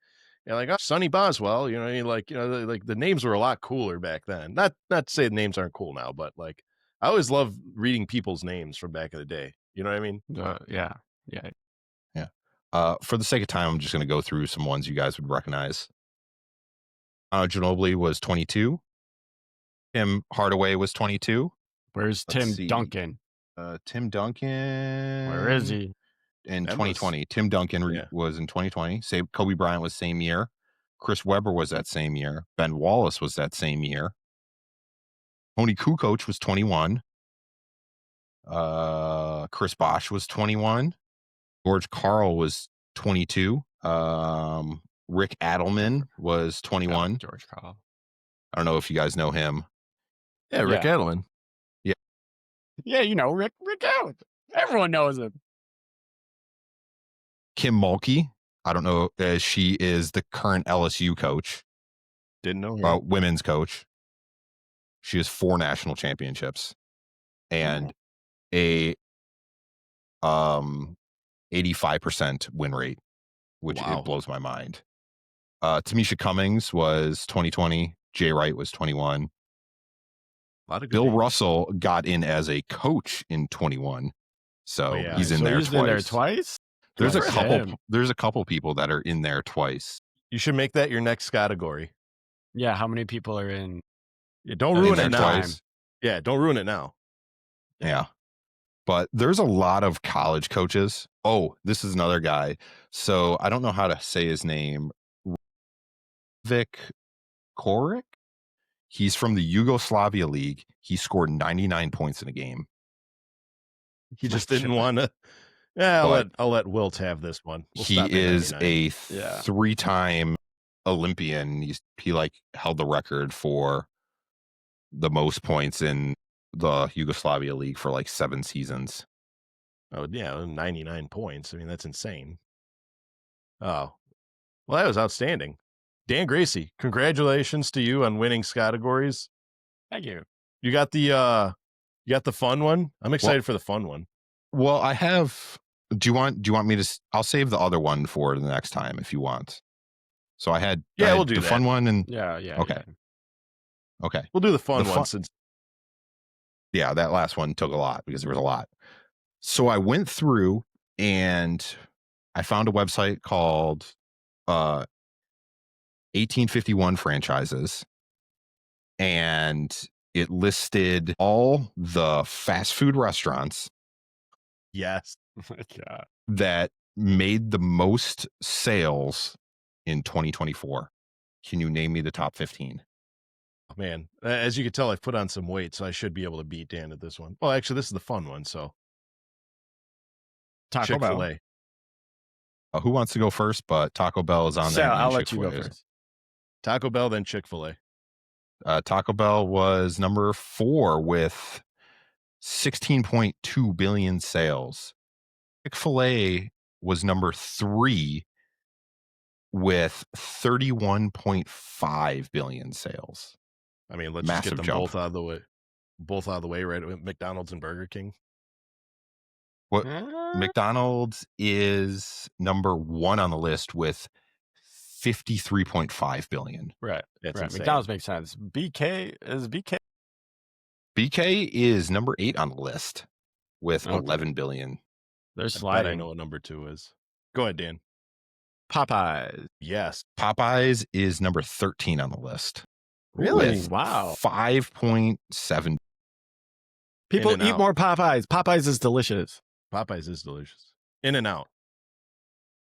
yeah, like Sonny Boswell, you know, like, you know, like the names were a lot cooler back then. Not to say the names aren't cool now, but like, I always love reading people's names from back in the day. You know what I mean? Yeah. For the sake of time, I'm just going to go through some ones you guys would recognize. Ginobili was 22. Tim Hardaway was 22. Where's Let's Tim see. Duncan? Tim Duncan. Where is he? In That 2020. Tim Duncan yeah. was in 2020. Say Kobe Bryant was same year. Chris Webber was that same year. Ben Wallace was that same year. Tony Kukoc was 21. Chris Bosh was 21. George Karl was 22. Rick Adelman was 21. George Karl. I don't know if you guys know him. Yeah, Rick Yeah. Adelman. Yeah, you know, Rick Out. Everyone knows him. Kim Mulkey. I don't know. She is the current LSU coach, Didn't know her. women's coach. She has 4 national championships and a 85% win rate, which Wow. it blows my mind. Tamisha Cummings was 2020. Jay Wright was 21. A lot of good Bill names. Russell got in as a coach in 21. So yeah. he's in So there he's twice. in there twice? There's Good a for couple. him. There's a couple people that are in there twice. You should make that your next Scottagory. Yeah, how many people are in? Yeah, don't In ruin there it now. twice. Yeah, don't ruin it now. Yeah. But there's a lot of college coaches. Oh, this is another guy. So I don't know how to say his name. Vic Korik. He's from the Yugoslavia League. He scored 99 points in a game. He just My didn't God. want to. Yeah, But I'll let Wilt have this one. We'll he stop at is 99. a Yeah. 3-time Olympian. He like held the record for the most points in the Yugoslavia League for like 7 seasons. Oh yeah, 99 points. I mean, that's insane. Oh, well, that was outstanding. Dan Gracie, congratulations to you on winning Scottagories. Thank you. You got the fun one. I'm excited for the fun one. Well, I have. Do you want me to? I'll save the other one for the next time if you want. So I had. Yeah, I we'll had do the that. fun one and Yeah. Okay. Yeah. okay. We'll do the fun The one fun- since. Yeah, that last one took a lot because there was a lot. So I went through and I found a website called 1851 franchises, and it listed all the fast food restaurants Yes. Oh my God. that made the most sales in 2024. Can you name me the top 15? Oh, man, as you can tell, I've put on some weight, so I should be able to beat Dan at this one. Well, actually, this is the fun one. So Taco Bell. Chick-fil-A. Who wants to go first? But Taco Bell is on there. Sal, and I'll let you go Chick-fil-A is- first. Taco Bell, then Chick-fil-A. Taco Bell was number 4 with 16.2 billion sales. Chick-fil-A was number 3 with 31.5 billion sales. I mean, let's Massive just get them jump. both out of the way. Both out of the way, right? With McDonald's and Burger King. What McDonald's is number 1 on the list with 53.5 billion. Right. That's Right. insane. McDonald's makes sense. BK is BK. BK is number 8 on the list with Okay. 11 billion. They're I bet I sliding. know what number 2 is. Go ahead, Dan. Popeyes. Yes. Popeyes is number 13 on the list. Really? With Wow. 5.7. People In-N-Out. eat more Popeyes. Popeyes is delicious. Popeyes is delicious. In-N-Out.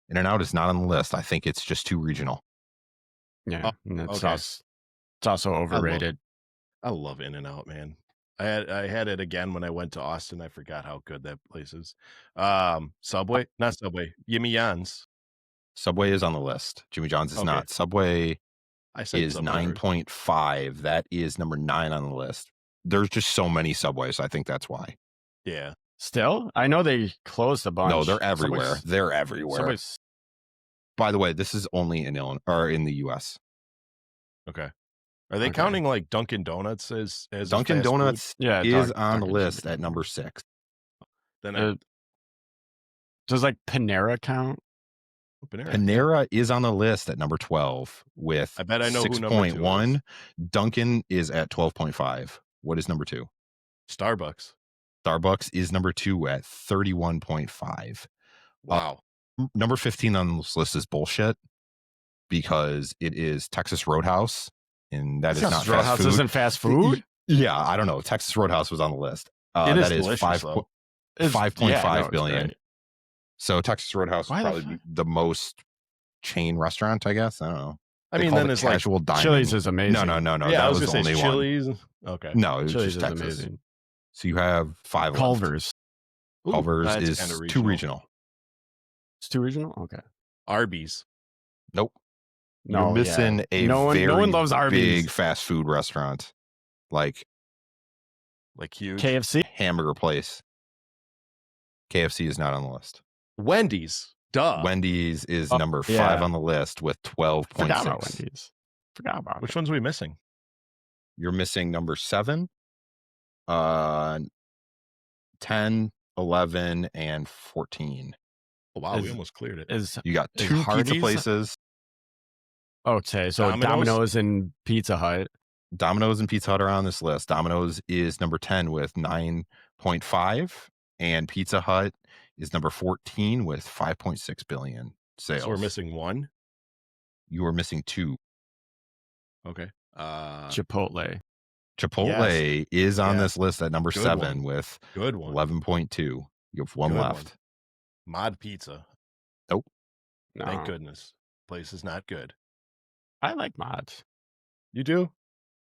In-N-Out is not on the list. I think it's just too regional. Yeah. And it's, okay. also, it's also overrated. I love In-N-Out, man. I had it again when I went to Austin. I forgot how good that place is. Subway, not Subway. Yimmy Jan's. Subway is on the list. Jimmy John's is Okay. not. Subway I said is Subway first. 9.5. That is number 9 on the list. There's just so many Subways. I think that's why. Yeah. Still, I know they closed a bunch. No, they're everywhere. Subway's- They're everywhere. Subway's- By the way, this is only in Illinois or in the U.S. Okay. Are they Okay. counting like Dunkin' Donuts as Dunkin' fast food? Donuts Yeah, is on the Dunkin' list should be at on number there. 6. Then Does like Panera count? Panera. Panera is on the list at number 12 with I bet I know who number 2 is. 6.1. Dunkin' is at 12.5. What is number 2? Starbucks. Starbucks is number 2 at 31.5. Wow. Number 15 on this list is bullshit because it is Texas Roadhouse, and that is not Texas fast Roadhouse food. isn't fast food. Yeah, I don't know. Texas Roadhouse was on the list. It is that is delicious, though. 5.5 billion. Great. So Texas Roadhouse Why would the probably fuck? be the most chain restaurant, I guess. I don't know. I They mean, called then it it's like casual dining. Chili's is amazing. No. yeah. That I was was gonna the say only one. Chili's. Okay. No, it was Chili's just is Texas. amazing. So you have 5 left. Culver's. Ooh, Culver's that's is kinda 2 regional. It's 2 regional. Okay. Arby's. Nope. No, You're missing a no very one loves Arby's. big fast food restaurant, like Like huge. KFC. hamburger place. KFC is not on the list. Wendy's. Duh. Wendy's is Oh, number 5 yeah. on the list with Forgot about 12.6. Wendy's. Forgot about Which it. ones are we missing? You're missing number 7, 10, 11, and 14. Oh, wow, we Is- almost cleared it. Is You got Is 2 pizza Hardee's- places. okay, so Domino's? Domino's and Pizza Hut. Domino's and Pizza Hut are on this list. Domino's is number 10 with 9.5, and Pizza Hut is number 14 with 5.6 billion sales. So we're missing one. You are missing 2. Okay. Chipotle. Chipotle is on Yeah. this list at number Good 7 one. with Good one. 11.2. You have one Good left. Mod Pizza. No. Thank goodness. Place is not good. I like mods. You do?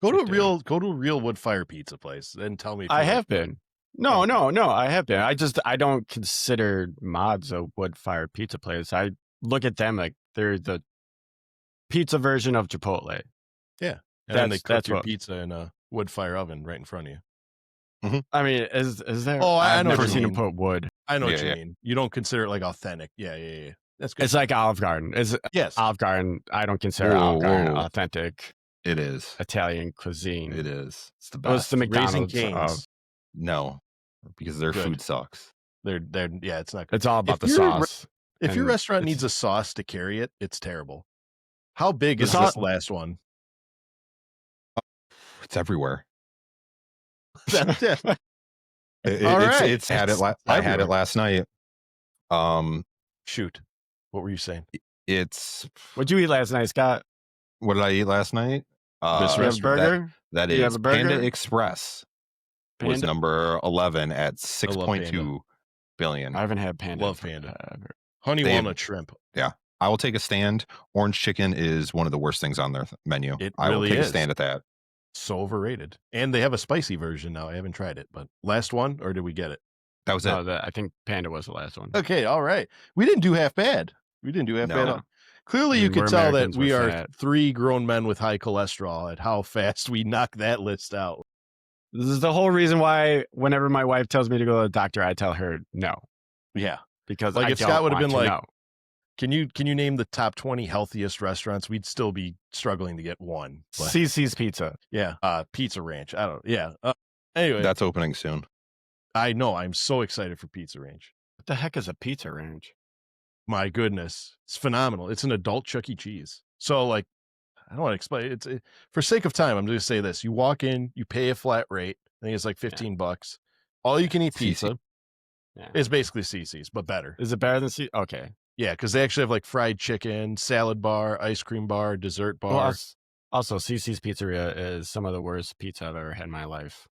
Go to I a real wood fire pizza place and tell me. If I you have like it. been. No, I have been. I don't consider mods a wood fired pizza place. I look at them like they're the pizza version of Chipotle. And then they That's- cook that's your what- pizza in a wood fire oven right in front of you. I mean, is there? Oh, I I've know what never you seen them mean. put wood. I know what Yeah. you mean. You don't consider it like authentic. Yeah. That's good. It's like Olive Garden. yes. Olive Garden. I don't consider Whoa, Olive Garden whoa. authentic It is. Italian cuisine. It is. It's the It was best. the Raising McDonald's. Cane's. No, because their Good. food sucks. They're yeah. It's not good. It's all about If the you're sauce. If your and restaurant it's- needs a sauce to carry it, it's terrible. How big The is sauce- this last one? It's everywhere. That's it. All right. It's had it. It's I had it everywhere. last night. Shoot. What were you saying? It's What'd you eat last night, Scott? what did I eat last night? This You have a restaurant, burger? That You have is a burger? Panda Express was Panda? number 11 at Panda. 6.2 billion. I haven't had Panda. Love Panda. forever. honey They- walnut shrimp. I will take a stand. Orange chicken is one of the worst things on their menu. It I will really take is. a stand at that. So overrated. And they have a spicy version now. I haven't tried it, but last one, or did we get it? That was it. No, I think Panda was the last one. Okay, all right. We didn't do half bad. No. Clearly, I you mean, could we're tell that Americans, we we're are fat. 3 grown men with high cholesterol at how fast we knock that list out. This is the whole reason why whenever my wife tells me to go to the doctor, I tell her no. Yeah. Because Like, I if don't Scott would have want been to like, know. Can you name the top 20 healthiest restaurants? We'd still be struggling to get one. But, CC's Pizza. yeah. Pizza Ranch. I don't. Yeah. Anyway, That's opening soon. I know. I'm so excited for Pizza Ranch. What the heck is a pizza ranch? My goodness, it's phenomenal. It's an adult Chuck E. Cheese. So like, I don't want to explain. For sake of time, I'm going to say this: you walk in, you pay a flat rate. I think it's like $15. All you can eat CC. pizza. Yeah. It's basically CC's, but better. Is it better than C? Okay. Yeah, because they actually have like fried chicken, salad bar, ice cream bar, dessert bar. Well, also, CC's Pizzeria is some of the worst pizza I've ever had in my life.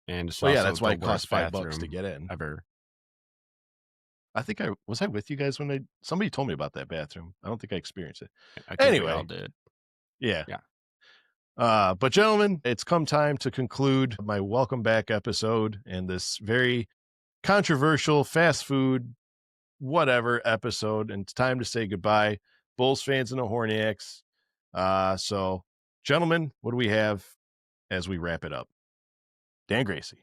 And it's Well, yeah, also that's why the it costs worst $5 to bathroom get in. ever. I think I was with you guys when somebody told me about that bathroom. I don't think I experienced it. I think we Anyway. all did. Yeah. Yeah. But gentlemen, it's come time to conclude my welcome back episode and this very controversial fast food, whatever episode. And it's time to say goodbye, Bulls fans and the Horniacs. So gentlemen, what do we have as we wrap it up? Dan Gracie.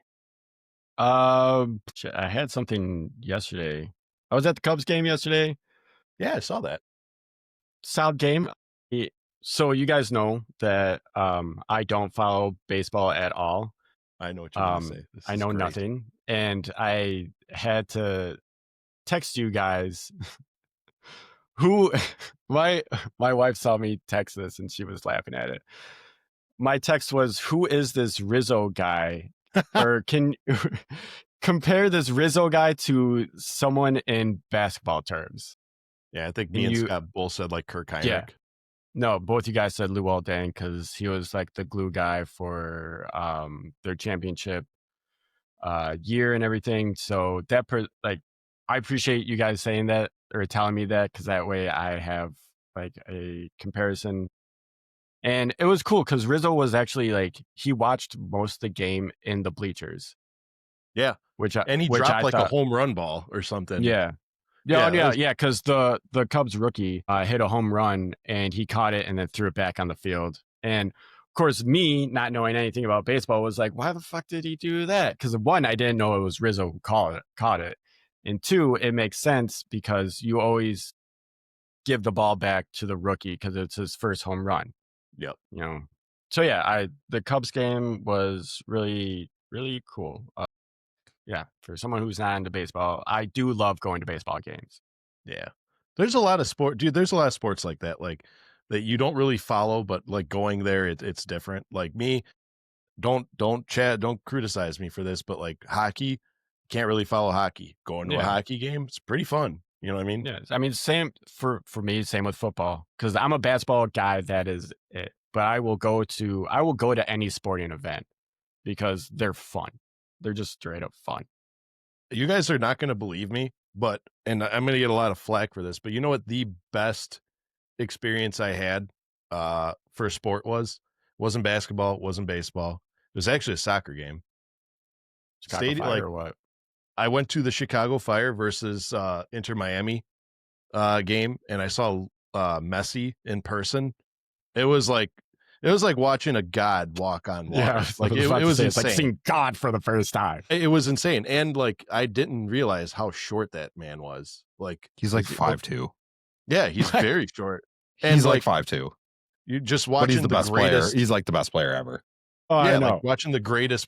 I had something yesterday. I was at the Cubs game yesterday. Yeah, I saw that. Solid game. So you guys know that I don't follow baseball at all. I know what you're going to say. I know nothing. And I had to text you guys who my wife saw me text this and she was laughing at it. My text was, who is this Rizzo guy? Or can compare this Rizzo guy to someone in basketball terms? Yeah, I think me and Scott both said like Kirk Heinrich. Yeah. No, both you guys said Luol Deng because he was like the glue guy for their championship year and everything. So that I appreciate you guys saying that or telling me that because that way I have like a comparison. And it was cool because Rizzo was actually like he watched most of the game in the bleachers. Yeah, and he dropped like a home run ball or something. Yeah. Yeah, because the Cubs rookie hit a home run and he caught it and then threw it back on the field. And of course, me not knowing anything about baseball was like, why the fuck did he do that? Because one, I didn't know it was Rizzo who caught it. And two, it makes sense because you always give the ball back to the rookie because it's his first home run. Yep. So yeah, the Cubs game was really, really cool. Yeah, for someone who's not into baseball, I do love going to baseball games. Yeah. There's a lot of there's a lot of sports like that you don't really follow, but like going there, it's different. Like me, don't criticize me for this, but like hockey, can't really follow hockey. Going to a hockey game, it's pretty fun. You know what I mean? Yeah. I mean, same for me, same with football, because I'm a basketball guy, that is it. But I will go to any sporting event because they're fun. They're just straight up fun. You guys are not going to believe me, and I'm going to get a lot of flack for this, but you know what the best experience I had for a sport was? It wasn't basketball, it wasn't baseball. It was actually a soccer game. Chicago Fire or what? I went to the Chicago Fire versus Inter Miami game, and I saw Messi in person. It was like watching a god walk on water. Yeah, like it was insane. It's like seeing God for the first time. It was insane, and like I didn't realize how short that man was. Like he's like 5'2". Yeah, he's very short. And he's like 5'2". You just watching but he's the best player. He's like the best player ever. Oh, yeah, I know. like watching the greatest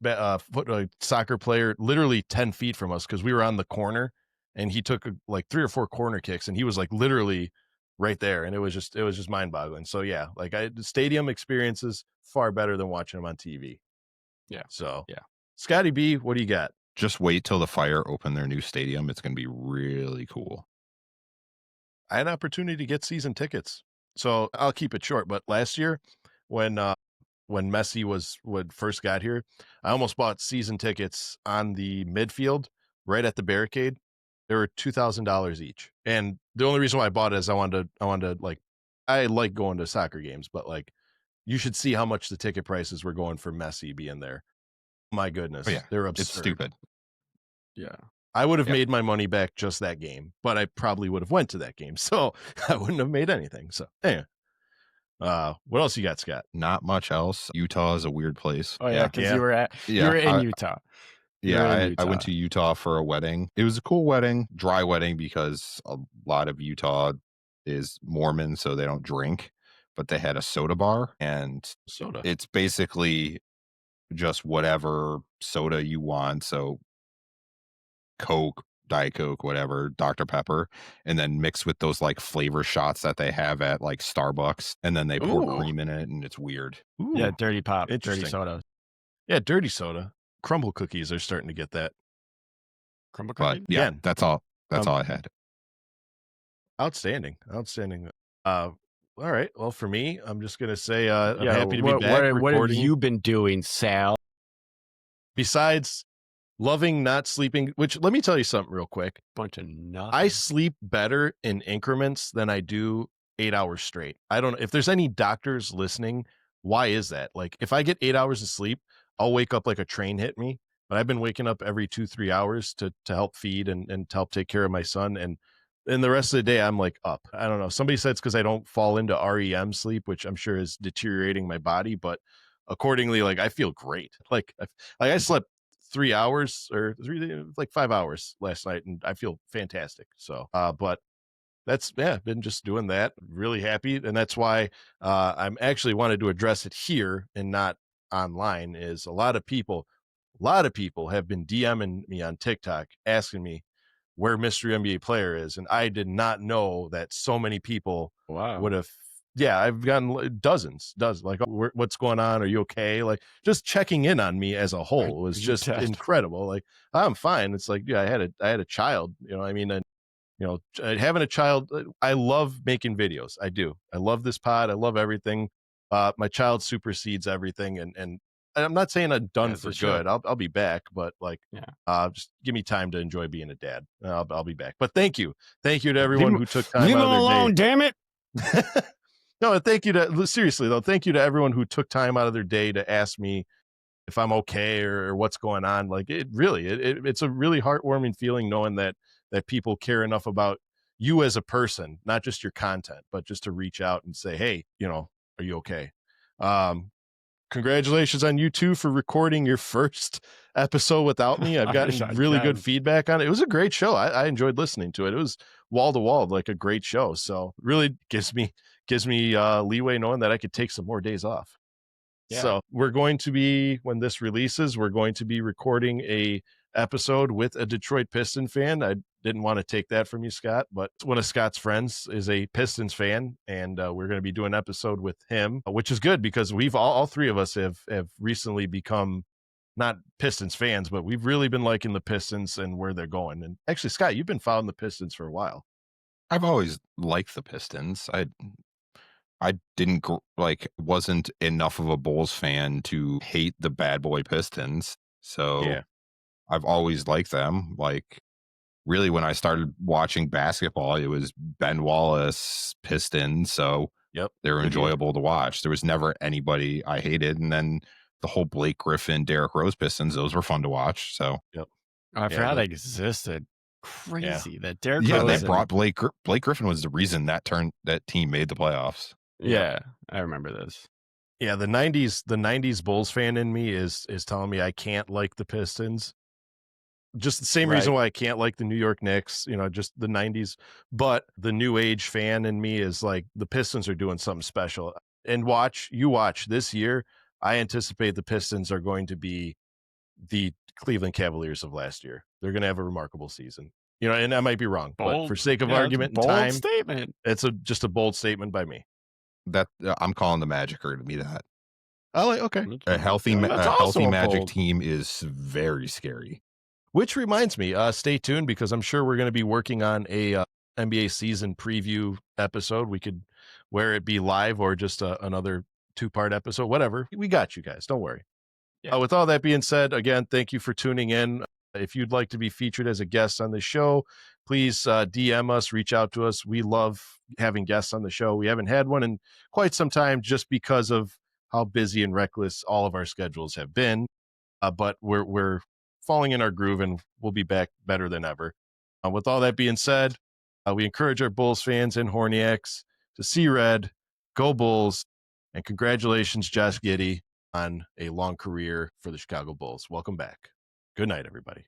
soccer player literally 10 feet from us because we were on the corner, and he took like 3 or 4 corner kicks, and he was like literally right there, and it was just mind-boggling. So yeah, like the stadium experience is far better than watching them on TV. Yeah. So yeah, Scotty B, what do you got? Just wait till the Fire open their new stadium. It's going to be really cool. I had an opportunity to get season tickets, so I'll keep it short. But last year, when Messi would first got here, I almost bought season tickets on the midfield right at the barricade. They were $2,000 each, and the only reason why I bought it is I wanted to like, I like going to soccer games, but like, you should see how much the ticket prices were going for Messi being there. My goodness, they're absurd. It's stupid. Yeah, I would have made my money back just that game, but I probably would have went to that game, so I wouldn't have made anything. So anyway, what else you got, Scott? Not much else. Utah is a weird place. Oh yeah, because you were in Utah. Yeah, I went to Utah for a wedding. It was a cool wedding, dry wedding, because a lot of Utah is Mormon, so they don't drink. But they had a soda bar, and it's basically just whatever soda you want. So Coke, Diet Coke, whatever, Dr. Pepper, and then mixed with those like flavor shots that they have at like Starbucks, and then they pour cream in it, and it's weird. Ooh. Yeah, dirty pop, dirty soda. Yeah, dirty soda. Crumble cookies are starting to get that. Crumble cookies? But yeah, that's all I had. Outstanding. All right. Well, for me, I'm just gonna say I'm happy to be back. What have you been doing, Sal? Besides loving not sleeping, which let me tell you something real quick. Bunch of nothing. I sleep better in increments than I do 8 hours straight. I don't know if there's any doctors listening. why is that? Like, if I get 8 hours of sleep, I'll wake up like a train hit me. But I've been waking up every 2-3 hours to help feed and to help take care of my son. And the rest of the day, I'm like up. I don't know. Somebody said it's because I don't fall into REM sleep, which I'm sure is deteriorating my body. But accordingly, like, I feel great. Like I slept 3 hours or like 5 hours last night, and I feel fantastic. So, but that's, yeah, been just doing that. Really happy. And that's why I'm actually wanted to address it here and not online. Is a lot of people have been DMing me on TikTok asking me where Mystery NBA Player is. And I did not know that so many people would have. Yeah, I've gotten dozens, like, what's going on? Are you okay? Like, just checking in on me as a whole was just incredible. Like, I'm fine. It's like, yeah, I had a child, you know, I mean, and, you know, having a child, I love making videos. I do. I love this pod. I love everything. My child supersedes everything. And I'm not saying I'm done for good. I'll be back, but like, just give me time to enjoy being a dad. I'll be back. But thank you to everyone who took time. Leave him alone, damn it. No, thank you to, seriously though, thank you to everyone who took time out of their day to ask me if I'm okay or what's going on. Like, it really, it's a really heartwarming feeling knowing that people care enough about you as a person, not just your content, but just to reach out and say, hey, you know, are you okay? Congratulations on you two for recording your first episode without me. I've gotten really good feedback on it. It was a great show. I enjoyed listening to it. It was wall to wall, like a great show. So really gives me leeway knowing that I could take some more days off. Yeah. So we're going to be, when this releases, we're going to be recording a episode with a Detroit Piston fan. I didn't want to take that from you, Scott, but one of Scott's friends is a Pistons fan, and we're going to be doing an episode with him, which is good because we've all three of us have recently become not Pistons fans, but we've really been liking the Pistons and where they're going. And actually, Scott, you've been following the Pistons for a while. I've always liked the Pistons. I didn't wasn't enough of a Bulls fan to hate the bad boy Pistons. So yeah. I've always liked them. Like, really, when I started watching basketball, it was Ben Wallace Pistons. So they were enjoyable to watch. There was never anybody I hated. And then the whole Blake Griffin, Derrick Rose Pistons, those were fun to watch. So I forgot they existed. Crazy that Derrick Rose. They brought Blake Griffin was the reason that team made the playoffs. Yeah, I remember this. Yeah, the 90s Bulls fan in me is telling me I can't like the Pistons. Just the same reason why I can't like the New York Knicks, you know, just the 90s. But the new age fan in me is like, the Pistons are doing something special. And watch this year, I anticipate the Pistons are going to be the Cleveland Cavaliers of last year. They're going to have a remarkable season. You know, and I might be wrong, but for sake of argument and time, statement. It's just a bold statement by me. That I'm calling the Magicer to be that. Oh, okay. A healthy Magic team is very scary. Which reminds me, stay tuned because I'm sure we're going to be working on a NBA season preview episode. We could, where it be live or just another 2-part episode, whatever. We got you guys. Don't worry. Yeah. With all that being said, again, thank you for tuning in. If you'd like to be featured as a guest on the show, please DM us, reach out to us. We love having guests on the show. We haven't had one in quite some time just because of how busy and reckless all of our schedules have been. But we're falling in our groove and we'll be back better than ever. With all that being said, we encourage our Bulls fans and Horniacs to see red, go Bulls, and congratulations, Josh Giddy, on a long career for the Chicago Bulls. Welcome back. Good night, everybody.